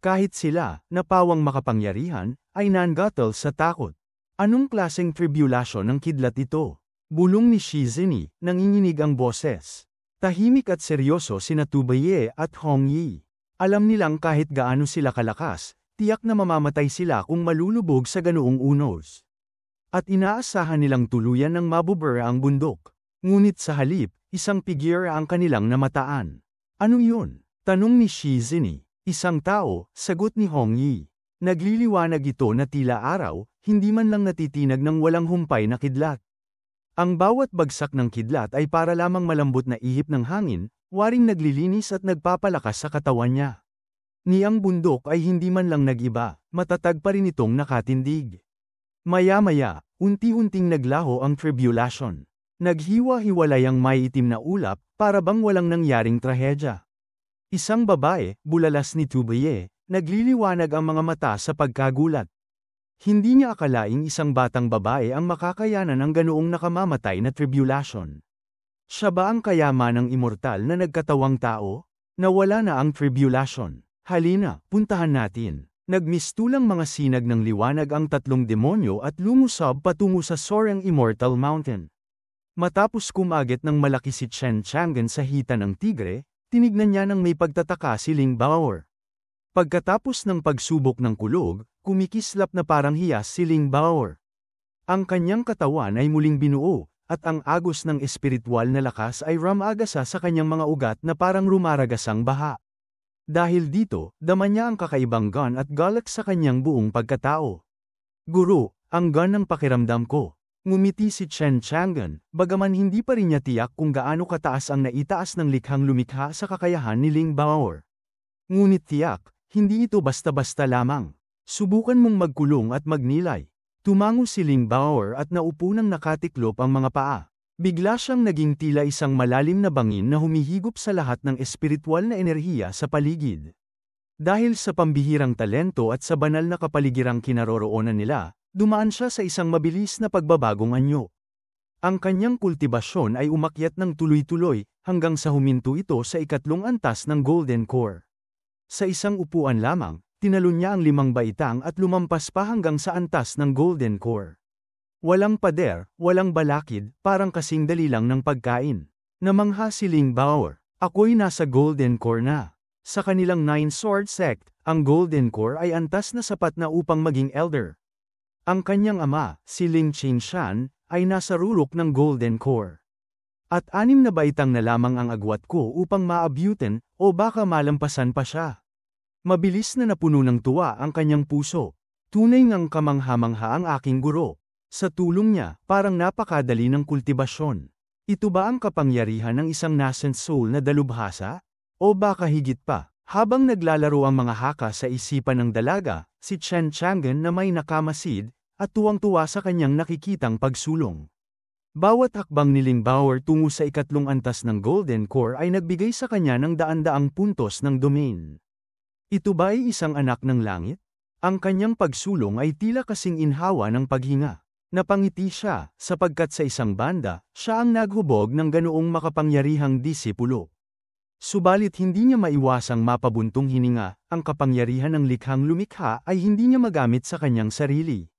Kahit sila, na pawang makapangyarihan, ay nangagatol sa takot. Anong klaseng tribulasyon ng kidlat ito? Bulong ni Shizini, nanginginig ang boses. Tahimik at seryoso sina Tubaye at Hong Yi. Alam nilang kahit gaano sila kalakas, tiyak na mamamatay sila kung malulubog sa ganoong unos. At inaasahan nilang tuluyan ng mabubura ang bundok. Ngunit sa halip, isang figure ang kanilang namataan. Ano yun? Tanong ni Shizini. Isang tao, sagot ni Hong Yi. Nagliliwanag ito na tila araw, hindi man lang natitinag ng walang humpay na kidlat. Ang bawat bagsak ng kidlat ay para lamang malambot na ihip ng hangin, waring naglilinis at nagpapalakas sa katawan niya. Niyang bundok ay hindi man lang nag-iba, matatag pa rin itong nakatindig. Maya-maya, unti-unting naglaho ang tribulasyon. Naghiwa-hiwalay ang may itim na ulap, para bang walang nangyaring trahedya. Isang babae, bulalas ni Tubaye, nagliliwanag ang mga mata sa pagkagulat. Hindi niya akalaing isang batang babae ang makakayanan ng ganoong nakamamatay na tribulasyon. Siya ba ang kayamanang immortal na nagkatawang tao? Nawala na ang tribulasyon. Halina, puntahan natin. Nagmistulang mga sinag ng liwanag ang tatlong demonyo at lumusab patungo sa soaring Immortal Mountain. Matapos kumagit ng malaki si Chen Chang'an sa hita ng tigre, tinignan niya ng may pagtataka si Ling Bao'er. Pagkatapos ng pagsubok ng kulog, kumikislap na parang hiyas si Ling Bao'er. Ang kanyang katawan ay muling binuo, at ang agos ng espiritual na lakas ay rumagasa sa kanyang mga ugat na parang rumaragasang baha. Dahil dito, dama niya ang kakaibang gun at galak sa kanyang buong pagkatao. Guro, ang gun ng pakiramdam ko. Ngumiti si Chen Chang'an, bagaman hindi pa rin niya tiyak kung gaano kataas ang naitaas ng likhang lumikha sa kakayahan ni Ling Bao'er. Ngunit tiyak, hindi ito basta-basta lamang. Subukan mong magkulong at magnilay. Tumango si Ling Bao'er at naupo nang nakatiklop ang mga paa. Bigla siyang naging tila isang malalim na bangin na humihigop sa lahat ng espiritual na enerhiya sa paligid. Dahil sa pambihirang talento at sa banal na kapaligirang kinaroroonan nila, dumaan siya sa isang mabilis na pagbabagong anyo. Ang kanyang kultibasyon ay umakyat ng tuloy-tuloy, hanggang sa huminto ito sa ikatlong antas ng Golden Core. Sa isang upuan lamang, tinalon niya ang 5 baitang at lumampas pa hanggang sa antas ng Golden Core. Walang pader, walang balakid, parang kasing dali lang ng pagkain. Namangha si Ling Bao'er, ako'y nasa Golden Core na. Sa kanilang 9-sword sect, ang Golden Core ay antas na sapat na upang maging elder. Ang kanyang ama, si Ling Qingshan, ay nasa rurok ng Golden Core. At 6 na baitang na lamang ang agwat ko upang maabutin, o baka malampasan pa siya. Mabilis na napuno ng tuwa ang kanyang puso. Tunay ngang kamangha-mangha ang aking guro. Sa tulong niya, parang napakadali ng kultibasyon. Ito ba ang kapangyarihan ng isang nascent soul na dalubhasa? O baka higit pa? Habang naglalaro ang mga haka sa isipan ng dalaga, si Chen Chang'an na may nakamasid, at tuwang-tuwa sa kanyang nakikitang pagsulong. Bawat hakbang ni Ling Bao'er tungo sa ikatlong antas ng Golden Core ay nagbigay sa kanya ng daan-daang puntos ng domain. Ito ba ay isang anak ng langit? Ang kanyang pagsulong ay tila kasing inhawa ng paghinga. Napangiti siya, sapagkat sa isang banda, siya ang naghubog ng ganoong makapangyarihang disipulo. Subalit hindi niya maiwasang mapabuntong hininga, ang kapangyarihan ng likhang lumikha ay hindi niya magamit sa kanyang sarili.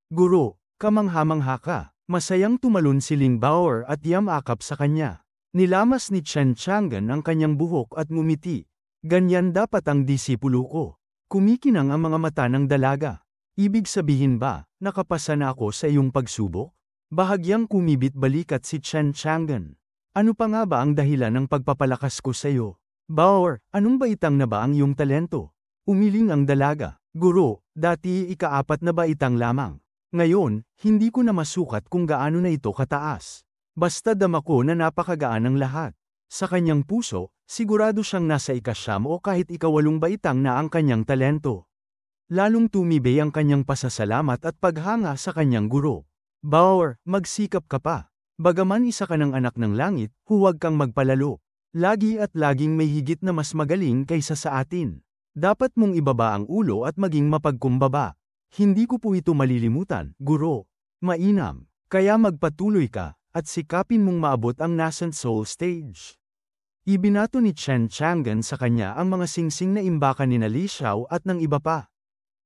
Guro, kamangha-mangha ka. Masayang tumalon si Ling Bao'er at yamakap sa kanya. Nilamas ni Chen Chang'an ang kanyang buhok at ngumiti. Ganyan dapat ang disipulo ko. Kumikinang ang mga mata ng dalaga. Ibig sabihin ba, nakapasa na ako sa iyong pagsubok? Bahagyang kumibit balikat si Chen Chang'an. Ano pa nga ba ang dahilan ng pagpapalakas ko sa iyo? Bao'er, anong baitang na ba ang iyong talento? Umiling ang dalaga. Guro, dati ika-4 na baitang lamang. Ngayon, hindi ko na masukat kung gaano na ito kataas. Basta dama ko na napakagaan ng lahat. Sa kanyang puso, sigurado siyang nasa ika-9 o kahit ika-8 baitang na ang kanyang talento. Lalong tumibay ang kanyang pasasalamat at paghanga sa kanyang guro. Bao'er, magsikap ka pa. Bagaman isa ka ng anak ng langit, huwag kang magpalalo. Lagi at laging may higit na mas magaling kaysa sa atin. Dapat mong ibaba ang ulo at maging mapagkumbaba. Hindi ko po ito malilimutan, guro. Mainam. Kaya magpatuloy ka, at sikapin mong maabot ang nascent soul stage. Ibinato ni Chen Chang'an sa kanya ang mga singsing na imbakan ni Li Xiao at ng iba pa.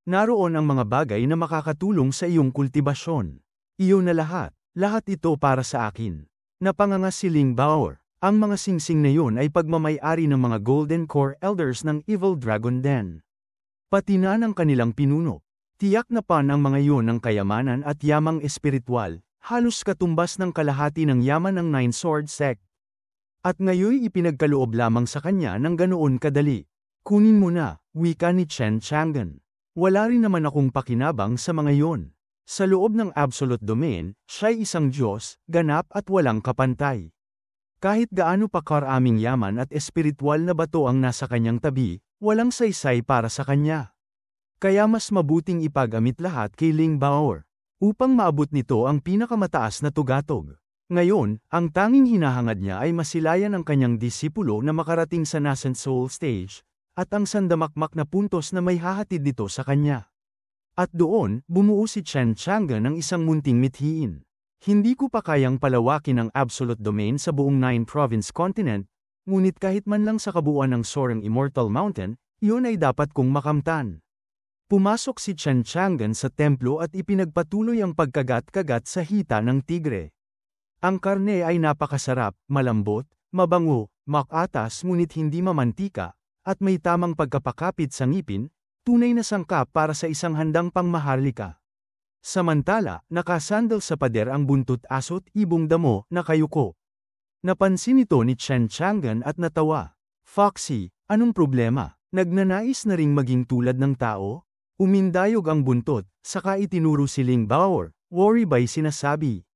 Naroon ang mga bagay na makakatulong sa iyong kultibasyon. Iyon na lahat ito para sa akin. Napanganga si Ling Bao'er. Ang mga singsing na yun ay pagmamay-ari ng mga Golden Core Elders ng Evil Dragon Den. Pati na ng kanilang pinuno. Tiyak na pan ang mga iyon ng kayamanan at yamang espiritual, halos katumbas ng kalahati ng yaman ng 9-sword sect. At ngayoy ipinagkaloob lamang sa kanya ng ganoon kadali. Kunin mo na, wika ni Chen Chang'an. Wala rin naman akong pakinabang sa mga iyon. Sa loob ng absolute domain, siya'y isang Diyos, ganap at walang kapantay. Kahit gaano pa karaming yaman at espiritual na bato ang nasa kanyang tabi, walang saysay para sa kanya. Kaya mas mabuting ipagamit lahat kay Ling Bao'er, upang maabot nito ang pinakamataas na tugatog. Ngayon, ang tanging hinahangad niya ay masilayan ang kanyang disipulo na makarating sa nascent soul stage, at ang sandamakmak na puntos na may hahatid nito sa kanya. At doon, bumuo si Chen Chang'an ng isang munting mithiin. Hindi ko pa kayang palawakin ang absolute domain sa buong 9-province continent, ngunit kahit man lang sa kabuuan ng Soaring Immortal Mountain, iyon ay dapat kong makamtan. Pumasok si Chen Chang'an sa templo at ipinagpatuloy ang pagkagat-kagat sa hita ng tigre. Ang karne ay napakasarap, malambot, mabango, makatas ngunit hindi mamantika, at may tamang pagkapakapit sa ngipin, tunay na sangkap para sa isang handang pangmaharlika. Samantala, nakasandal sa pader ang buntot aso't ibong damo na kayuko. Napansin ito ni Chen Chang'an at natawa. Foxy, anong problema? Nagnanais na ring maging tulad ng tao? Umindayog ang buntot, saka itinuro si Ling Bao'er, worry ba'y sinasabi?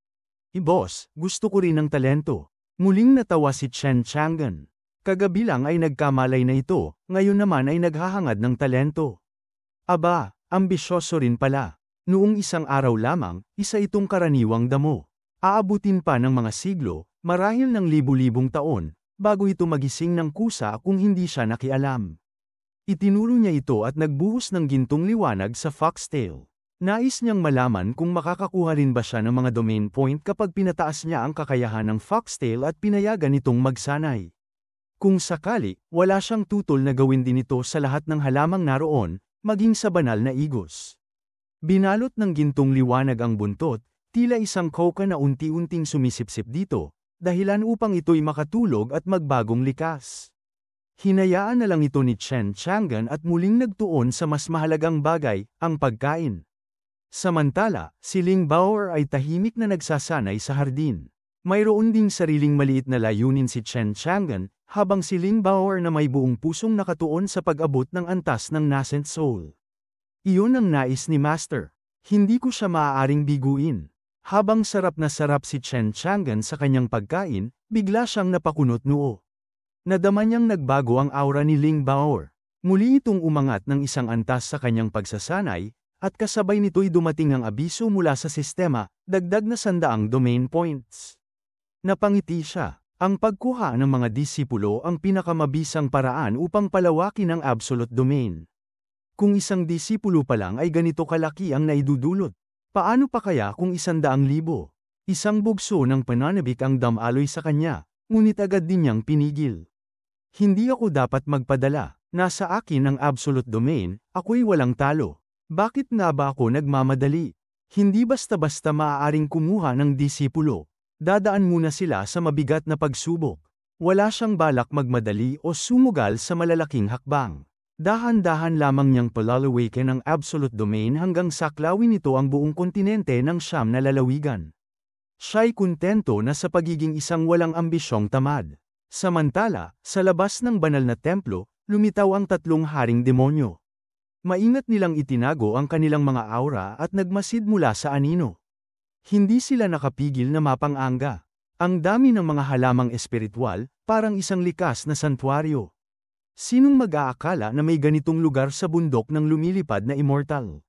Boss, gusto ko rin ng talento. Muling natawa si Chen Chang'an. Kagabi lang ay nagkamalay na ito, ngayon naman ay naghahangad ng talento. Aba, ambisyoso rin pala. Noong isang araw lamang, isa itong karaniwang damo. Aabutin pa ng mga siglo, marahil ng libu-libong taon, bago ito magising ng kusa kung hindi siya nakialam. Itinuro niya ito at nagbuhos ng gintong liwanag sa foxtail. Nais niyang malaman kung makakakuha rin ba siya ng mga domain point kapag pinataas niya ang kakayahan ng foxtail at pinayagan itong magsanay. Kung sakali, wala siyang tutol na gawin din ito sa lahat ng halamang naroon, maging sa banal na igos. Binalot ng gintong liwanag ang buntot, tila isang koka na unti-unting sumisipsip dito, dahilan upang ito'y makatulog at magbagong likas. Hinayaan na lang ito ni Chen Chang'an at muling nagtuon sa mas mahalagang bagay, ang pagkain. Samantala, si Ling Bao'er ay tahimik na nagsasanay sa hardin. Mayroon ding sariling maliit na layunin si Chen Chang'an, habang si Ling Bao'er na may buong pusong nakatuon sa pag-abot ng antas ng nascent soul. Iyon ang nais ni Master. Hindi ko siya maaaring biguin. Habang sarap na sarap si Chen Chang'an sa kanyang pagkain, bigla siyang napakunot noo. Nadama niyang nagbago ang aura ni Ling Bao'er. Muli itong umangat ng isang antas sa kanyang pagsasanay, at kasabay nito'y dumating ang abiso mula sa sistema, dagdag na 100 domain points. Napangiti siya. Ang pagkuha ng mga disipulo ang pinakamabisang paraan upang palawakin ang absolute domain. Kung isang disipulo pa lang ay ganito kalaki ang naidudulot, paano pa kaya kung 100,000? Isang bugso ng pananabik ang damaloy sa kanya, ngunit agad din niyang pinigil. Hindi ako dapat magpadala, nasa akin ang absolute domain, ako'y walang talo. Bakit nga ba ako nagmamadali? Hindi basta-basta maaaring kumuha ng disipulo. Dadaan muna sila sa mabigat na pagsubok. Wala siyang balak magmadali o sumugal sa malalaking hakbang. Dahan-dahan lamang niyang palalawikin ang absolute domain hanggang saklawin ito ang buong kontinente ng 9 na lalawigan. Siya'y kontento na sa pagiging isang walang ambisyong tamad. Samantala, sa labas ng banal na templo, lumitaw ang 3 haring demonyo. Maingat nilang itinago ang kanilang mga aura at nagmasid mula sa anino. Hindi sila nakapigil na mapang-anga. Ang dami ng mga halamang espiritual, parang isang likas na santuaryo. Sinong mag-aakala na may ganitong lugar sa bundok ng lumilipad na immortal?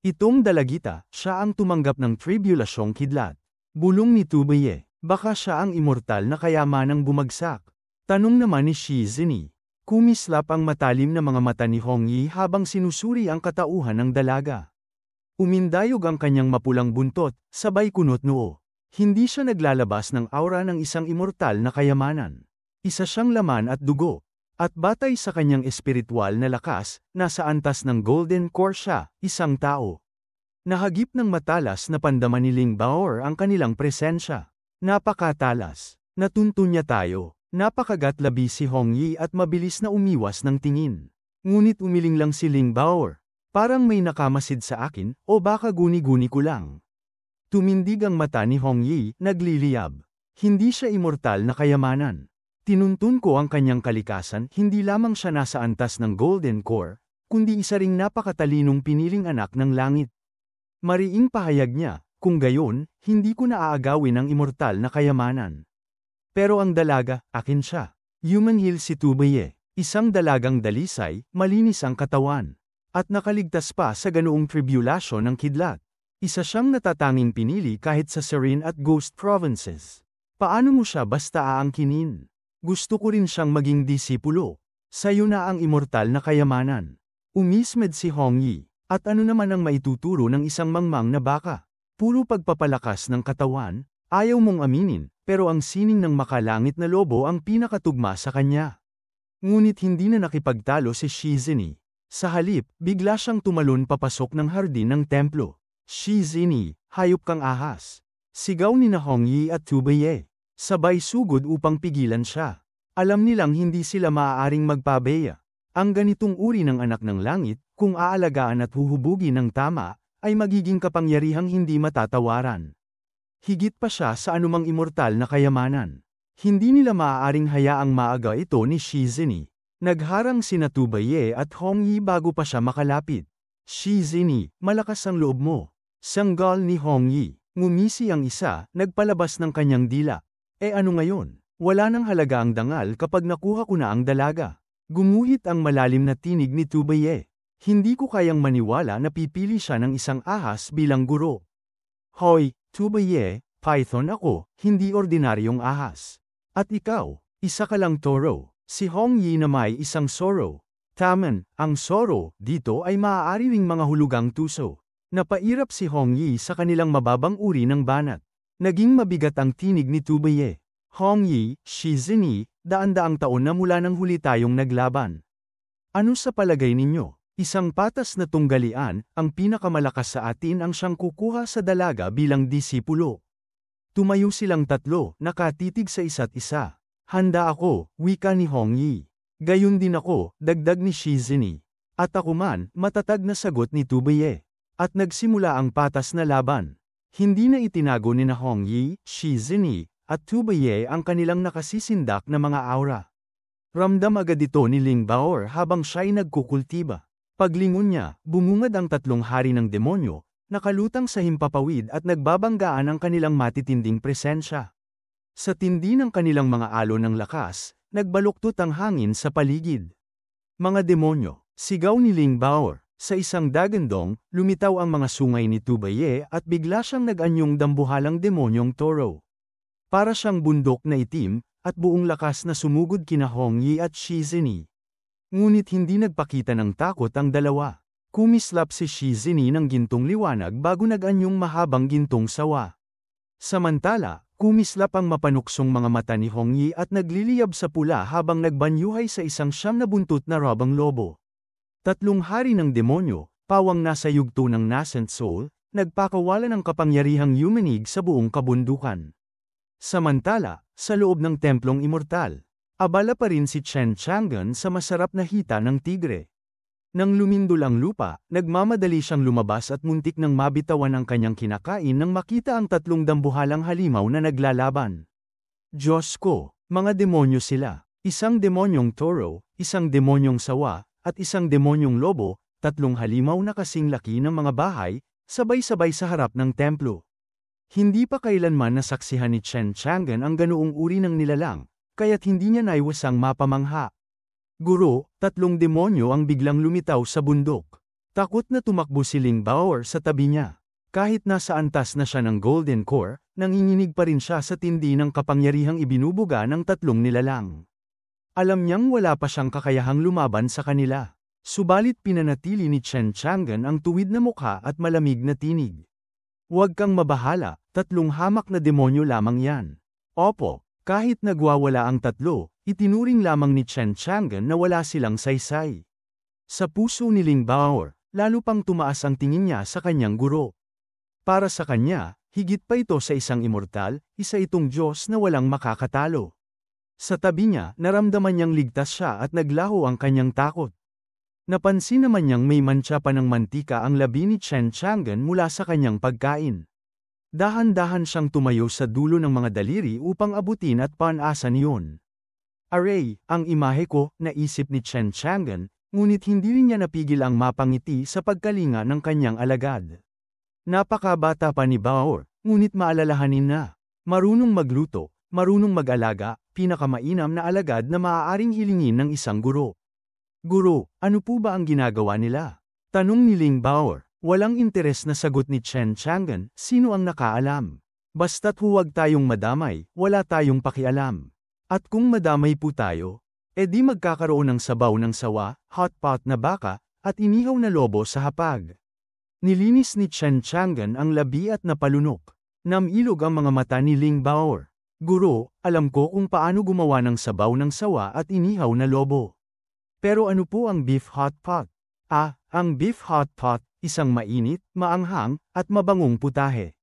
Itong dalagita, siya ang tumanggap ng tribulasyong kidlat. Bulong ni Tubaye, baka siya ang immortal na kayamanang bumagsak. Tanong naman ni Shi Zini. Kumislap ang matalim na mga mata ni Hong Yi habang sinusuri ang katauhan ng dalaga. Umindayog ang kanyang mapulang buntot, sabay kunot noo. Hindi siya naglalabas ng aura ng isang immortal na kayamanan. Isa siyang laman at dugo. At batay sa kanyang espiritual na lakas, nasa antas ng Golden Core siya, isang tao. Nahagip ng matalas na pandaman ni Ling Bao'er ang kanilang presensya. Napakatalas. Natuntun niya tayo. Napakagatlabi si Hong Yi at mabilis na umiwas ng tingin. Ngunit umiling lang si Ling Bao'er. Parang may nakamasid sa akin, o baka guni-guni ko lang. Tumindig ang mata ni Hong Yi, nagliliyab. Hindi siya immortal na kayamanan. Tinuntun ko ang kanyang kalikasan, hindi lamang siya nasa antas ng Golden Core, kundi isa ring napakatalinong piniling anak ng langit. Mariing pahayag niya, kung gayon, hindi ko naaagawin ang immortal na kayamanan. Pero ang dalaga, akin siya. Human Hill si Tubaye, isang dalagang dalisay, malinis ang katawan. At nakaligtas pa sa ganoong tribulasyon ng kidlat. Isa siyang natatanging pinili kahit sa Serene at Ghost Provinces. Paano mo siya basta aangkinin? Gusto ko rin siyang maging disipulo. Sa'yo na ang immortal na kayamanan. Umismed si Hong Yi. At ano naman ang maituturo ng isang mangmang na baka? Puro pagpapalakas ng katawan, ayaw mong aminin, pero ang sining ng makalangit na lobo ang pinakatugma sa kanya. Ngunit hindi na nakipagtalo si Shi Zini. Sa halip, bigla siyang tumalon papasok ng hardin ng templo. Shi Zini, hayop kang ahas. Sigaw ni na Hongyi at Tubaye. Sabay sugod upang pigilan siya. Alam nilang hindi sila maaaring magpabeya. Ang ganitong uri ng anak ng langit, kung aalagaan at huhubugin ng tama, ay magiging kapangyarihang hindi matatawaran. Higit pa siya sa anumang immortal na kayamanan. Hindi nila maaaring hayaang maaga ito ni Shizini. Nagharang sina Tubaye at Hongyi bago pa siya makalapit. Shizini, malakas ang loob mo. Sanggal ni Hongyi. Ngumisi ang isa, nagpalabas ng kanyang dila. Ano ngayon? Wala nang halaga ang dangal kapag nakuha ko na ang dalaga. Gumuhit ang malalim na tinig ni Tubaye. Hindi ko kayang maniwala na pipili siya ng isang ahas bilang guro. Hoy, Tubaye, python ako, hindi ordinaryong ahas. At ikaw, isa ka lang toro. Si Hongyi na may isang soro. Taman, ang soro, dito ay maaari ring mga hulugang tuso. Napairap si Hongyi sa kanilang mababang uri ng banat. Naging mabigat ang tinig ni Tubaye. Hongyi, Shizini, daan-daang taon na mula nang huli tayong naglaban. Ano sa palagay ninyo? Isang patas na tunggalian, ang pinakamalakas sa atin ang siyang kukuha sa dalaga bilang disipulo. Tumayo silang tatlo, nakatitig sa isa't isa. Handa ako, wika ni Hongyi. Gayon din ako, dagdag ni Shizini. At ako man, matatag na sagot ni Tubaye. At nagsimula ang patas na laban. Hindi na itinago ni na Hongyi, Shizini, at Tubaye ang kanilang nakasisindak na mga aura. Ramdam agad ito ni Ling Baor habang siya'y nagkukultiba. Paglingon niya, bumungad ang tatlong hari ng demonyo, nakalutang sa himpapawid at nagbabanggaan ang kanilang matitinding presensya. Sa tindi ng kanilang mga alon ng lakas, nagbaluktot ang hangin sa paligid. Mga demonyo, sigaw ni Ling Baor. Sa isang dagandong, lumitaw ang mga sungay ni Tubaye at bigla siyang nag-anyong dambuhalang demonyong toro. Para siyang bundok na itim, at buong lakas na sumugod kina Hongyi at Shizini. Ngunit hindi nagpakita ng takot ang dalawa. Kumislap si Shizini ng gintong liwanag bago nag-anyong mahabang gintong sawa. Samantala, kumislap ang mapanuksong mga mata ni Hongyi at nagliliyab sa pula habang nagbanyuhay sa isang siyam na buntot na robang lobo. Tatlong hari ng demonyo, pawang nasa yugto ng nascent soul, nagpakawala ng kapangyarihang yumanig sa buong kabundukan. Samantala, sa loob ng templong immortal, abala pa rin si Chen Chang'an sa masarap na hita ng tigre. Nang lumindol ang lupa, nagmamadali siyang lumabas at muntik nang mabitawan ang kanyang kinakain nang makita ang tatlong dambuhalang halimaw na naglalaban. Diyos ko, mga demonyo sila. Isang demonyong toro, isang demonyong sawa, at isang demonyong lobo, tatlong halimaw na kasing laki ng mga bahay, sabay-sabay sa harap ng templo. Hindi pa kailanman nasaksihan ni Chen Chang'an ang ganoong uri ng nilalang, kaya't hindi niya naiwasang mapamangha. Guro, tatlong demonyo ang biglang lumitaw sa bundok. Takot na tumakbo si Ling Baor sa tabi niya. Kahit nasa antas na siya ng Golden Core, nanginginig pa rin siya sa tindi ng kapangyarihang ibinubuga ng tatlong nilalang. Alam niyang wala pa siyang kakayahang lumaban sa kanila. Subalit pinanatili ni Chen Chang'an ang tuwid na mukha at malamig na tinig. Huwag kang mabahala, tatlong hamak na demonyo lamang yan. Opo, kahit nagwawala ang tatlo, itinuring lamang ni Chen Chang'an na wala silang saysay. Sa puso ni Ling Baor, lalo pang tumaas ang tingin niya sa kanyang guro. Para sa kanya, higit pa ito sa isang immortal, isa itong Diyos na walang makakatalo. Sa tabi niya, naramdaman niyang ligtas siya at naglaho ang kanyang takot. Napansin naman niyang may mantsa pa ng mantika ang labi ni Chen Chang'an mula sa kanyang pagkain. Dahan-dahan siyang tumayo sa dulo ng mga daliri upang abutin at panasan iyon. Aray, ang imahe ko, naisip ni Chen Chang'an, ngunit hindi rin niya napigil ang mapangiti sa pagkalinga ng kanyang alagad. Napakabata pa ni Baor, ngunit maalalahanin na. Marunong magluto, marunong mag-alaga, pinakamainam na alagad na maaaring hilingin ng isang guro. Guro, ano po ba ang ginagawa nila? Tanong ni Ling Baor. Walang interes na sagot ni Chen Chang'an, sino ang nakaalam? Basta't huwag tayong madamay, wala tayong pakialam. At kung madamay po tayo, edi magkakaroon ng sabaw ng sawa, hot pot na baka, at inihaw na lobo sa hapag. Nilinis ni Chen Chang'an ang labi at napalunok. Namilog ang mga mata ni Ling Baor. Guro, alam ko kung paano gumawa ng sabaw ng sawa at inihaw na lobo. Pero ano po ang beef hot pot? Ang beef hot pot, isang mainit, maanghang, at mabangong putahe.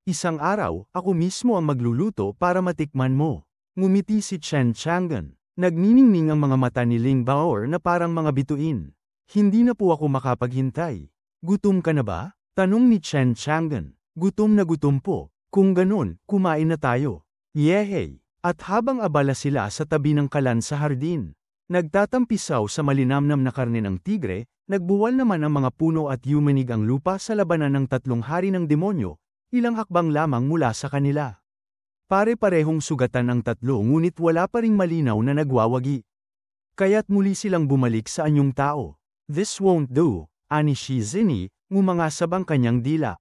Isang araw, ako mismo ang magluluto para matikman mo. Ngumiti si Chen Chang'an. Nagniningning ang mga mata ni Ling Bao'er na parang mga bituin. Hindi na po ako makapaghintay. Gutom ka na ba? Tanong ni Chen Chang'an. Gutom na gutom po. Kung ganun, kumain na tayo. Yehey! At habang abala sila sa tabi ng kalan sa hardin, nagtatampisaw sa malinamnam na karne ng tigre, nagbuwal naman ang mga puno at yumanig ang lupa sa labanan ng tatlong hari ng demonyo, ilang hakbang lamang mula sa kanila. Pare-parehong sugatan ang tatlo ngunit wala pa ring malinaw na nagwawagi. Kaya't muli silang bumalik sa anyong tao. This won't do, ani Shi Zini, ngumangasab ang kanyang dila.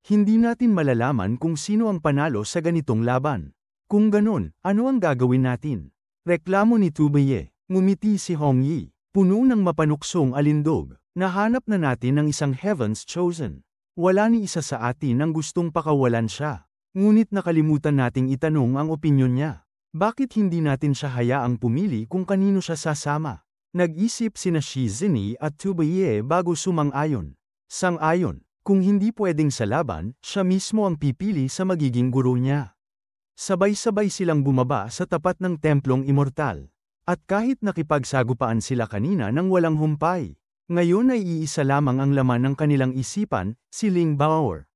Hindi natin malalaman kung sino ang panalo sa ganitong laban. Kung ganun, ano ang gagawin natin? Reklamo ni Tubaye. Ngumiti si Hong Yi. Puno ng mapanuksong alindog. Nahanap na natin ang isang Heaven's Chosen. Wala ni isa sa atin ang gustong pakawalan siya. Ngunit nakalimutan nating itanong ang opinyon niya. Bakit hindi natin siya hayaang pumili kung kanino siya sasama? Nag-isip sina Shi Zini at Tubaye bago sumang-ayon. Sang-ayon, kung hindi pwedeng sa laban, siya mismo ang pipili sa magiging guro niya. Sabay-sabay silang bumaba sa tapat ng templong immortal. At kahit nakipagsagupaan sila kanina nang walang humpay, ngayon ay iisa lamang ang laman ng kanilang isipan, si Ling Bao'er.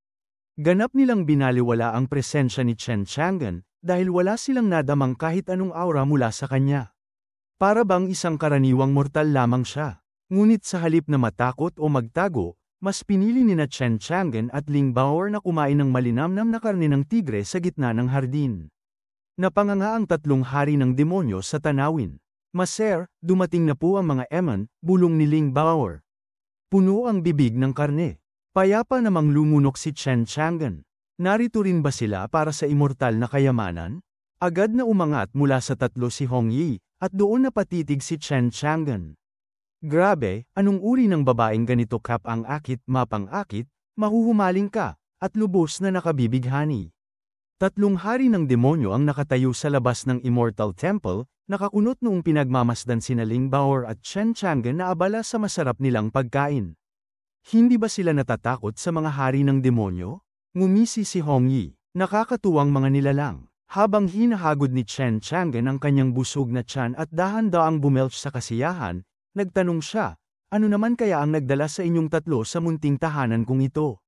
Ganap nilang binaliwala ang presensya ni Chen Chang'an dahil wala silang nadamang kahit anong aura mula sa kanya. Para bang isang karaniwang mortal lamang siya. Ngunit sa halip na matakot o magtago, mas pinili ni Chen Chang'an at Ling Bao'er na kumain ng malinamnam na karne ng tigre sa gitna ng hardin. Napanganga ang tatlong hari ng demonyo sa tanawin. Maser, dumating na po ang mga eman, bulong ni Ling Bao'er. Puno ang bibig ng karne. Payapa namang lumunok si Chen Chang'an. Narito rin ba sila para sa immortal na kayamanan? Agad na umangat mula sa tatlo si Hong Yi, at doon napatitig si Chen Chang'an. Grabe, anong uri ng babaeng ganito kap ang akit, mapang-akit, mahuhumaling ka, at lubos na nakabibighani. Tatlong hari ng demonyo ang nakatayo sa labas ng Immortal Temple, nakakunot noong pinagmamasdan sina Ling Bao'er at Chen Chang'an na abala sa masarap nilang pagkain. Hindi ba sila natatakot sa mga hari ng demonyo? Ngumisi si Hong Yi, nakakatuwang mga nilalang. Habang hinahagod ni Chen Chang'an ang kanyang busog na tiyan at dahan-daang bumelch sa kasiyahan, nagtanong siya, ano naman kaya ang nagdala sa inyong tatlo sa munting tahanan kong ito?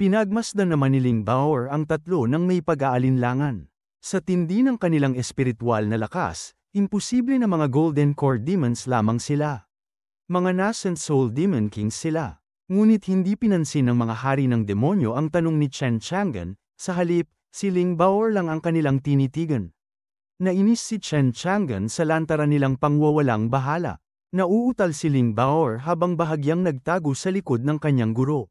Pinagmasdan naman ni Ling Bao'er ang tatlo ng may pag-aalinlangan. Sa tindi ng kanilang espiritual na lakas, imposible na mga Golden Core Demons lamang sila. Mga Nascent Soul Demon Kings sila. Ngunit hindi pinansin ng mga hari ng demonyo ang tanong ni Chen Chang'an, sa halip, si Ling Bao'er lang ang kanilang tinitigan. Nainis si Chen Chang'an sa lantaran nilang pangwawalang bahala. Nauutal si Ling Bao'er habang bahagyang nagtago sa likod ng kanyang guro.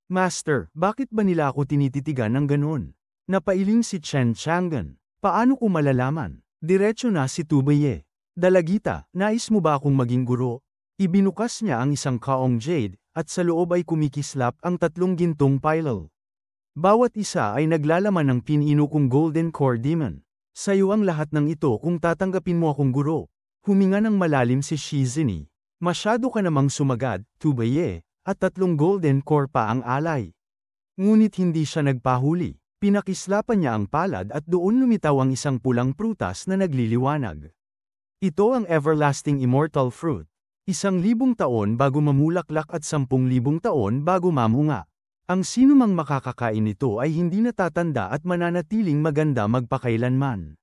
Master, bakit ba nila ako tinititigan ng ganon? Napailing si Chen Chang'an. Paano ko malalaman? Diretso na si Tubaye. Dalagita, nais mo ba akong maging guro? Ibinukas niya ang isang kaong jade, at sa loob ay kumikislap ang tatlong gintong pylal. Bawat isa ay naglalaman ng pininukong Golden Core Demon. Sa'yo ang lahat ng ito kung tatanggapin mo akong guro. Huminga ng malalim si Shi Zini. Masyado ka namang sumagad, Tubaye, at tatlong Golden Core pa ang alay. Ngunit hindi siya nagpahuli. Pinakislapan niya ang palad at doon lumitaw ang isang pulang prutas na nagliliwanag. Ito ang Everlasting Immortal Fruit. 1,000 taon bago mamulaklak at 10,000 taon bago mamunga. Ang sinumang makakakain nito ay hindi natatanda at mananatiling maganda magpakailanman.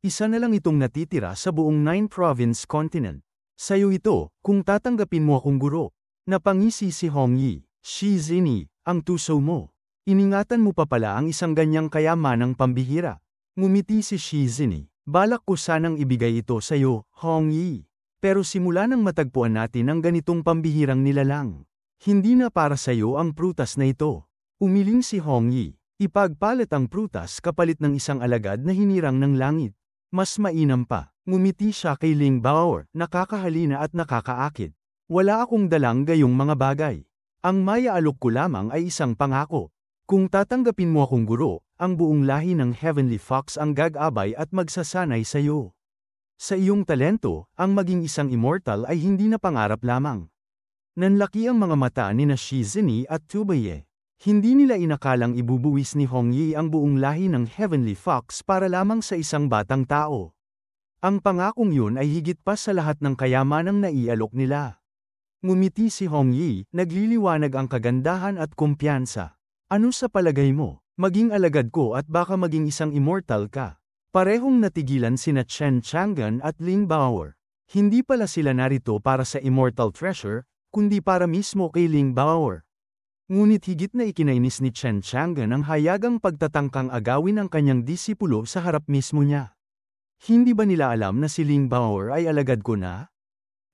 Isa na lang itong natitira sa buong 9-province continent. Sa'yo ito, kung tatanggapin mo akong guro. Napangisi si Hong Yi. Shi Zini, ang tuso mo. Iningatan mo pa pala ang isang ganyang kayamanang pambihira. Ngumiti si Shi Zini. Balak ko sanang ibigay ito sa'yo, Hong Yi. Pero simula nang matagpuan natin ang ganitong pambihirang nilalang. Hindi na para sa'yo ang prutas na ito. Umiling si Hong Yi. Ipagpalit ang prutas kapalit ng isang alagad na hinirang ng langit. Mas mainam pa, ngumiti siya kay Ling Bao'er, nakakahalina at nakakaakit. Wala akong dalang gayong mga bagay. Ang maiaalok ko lamang ay isang pangako. Kung tatanggapin mo akong guro, ang buong lahi ng Heavenly Fox ang gagabay at magsasanay sa iyo. Sa iyong talento, ang maging isang immortal ay hindi na pangarap lamang. Nanlaki ang mga mata ni na Shi Zini at Tubaye. Hindi nila inakalang ibubuwis ni Hong Yi ang buong lahi ng Heavenly Fox para lamang sa isang batang tao. Ang pangakong yun ay higit pa sa lahat ng kayamanang naialok nila. Ngumiti si Hong Yi, nagliliwanag ang kagandahan at kumpiyansa. Ano sa palagay mo? Maging alagad ko at baka maging isang immortal ka. Parehong natigilan sina Chen Chang'an at Ling Bao'er. Hindi pala sila narito para sa immortal treasure, kundi para mismo kay Ling Bao'er. Ngunit higit na ikinainis ni Chen Chang'an ang hayagang pagtatangkang agawin ang kanyang disipulo sa harap mismo niya. Hindi ba nila alam na si Ling Bao'er ay alagad ko na?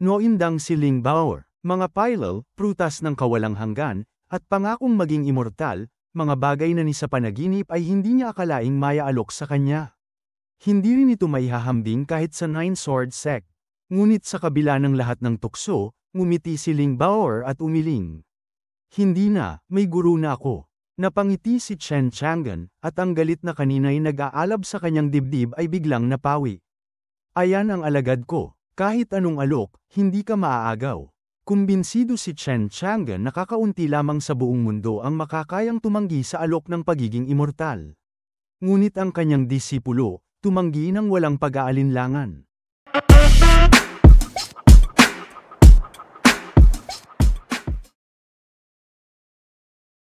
Noindang si Ling Bao'er, mga pilal, prutas ng kawalang hanggan, at pangakong maging immortal, mga bagay na ni sa panaginip ay hindi niya akalaing maya-alok sa kanya. Hindi rin ito maihahambing kahit sa Nine Sword Sect. Ngunit sa kabila ng lahat ng tukso, ngumiti si Ling Bao'er at umiling. Hindi na, may guru na ako. Napangiti si Chen Chang'an, at ang galit na kanina'y nag-aalab sa kanyang dibdib ay biglang napawi. Ayan ang alagad ko, kahit anong alok, hindi ka maaagaw. Kumbinsido si Chen Chang'an na kakaunti lamang sa buong mundo ang makakayang tumanggi sa alok ng pagiging immortal. Ngunit ang kanyang disipulo, tumanggi ng walang pag-aalinlangan.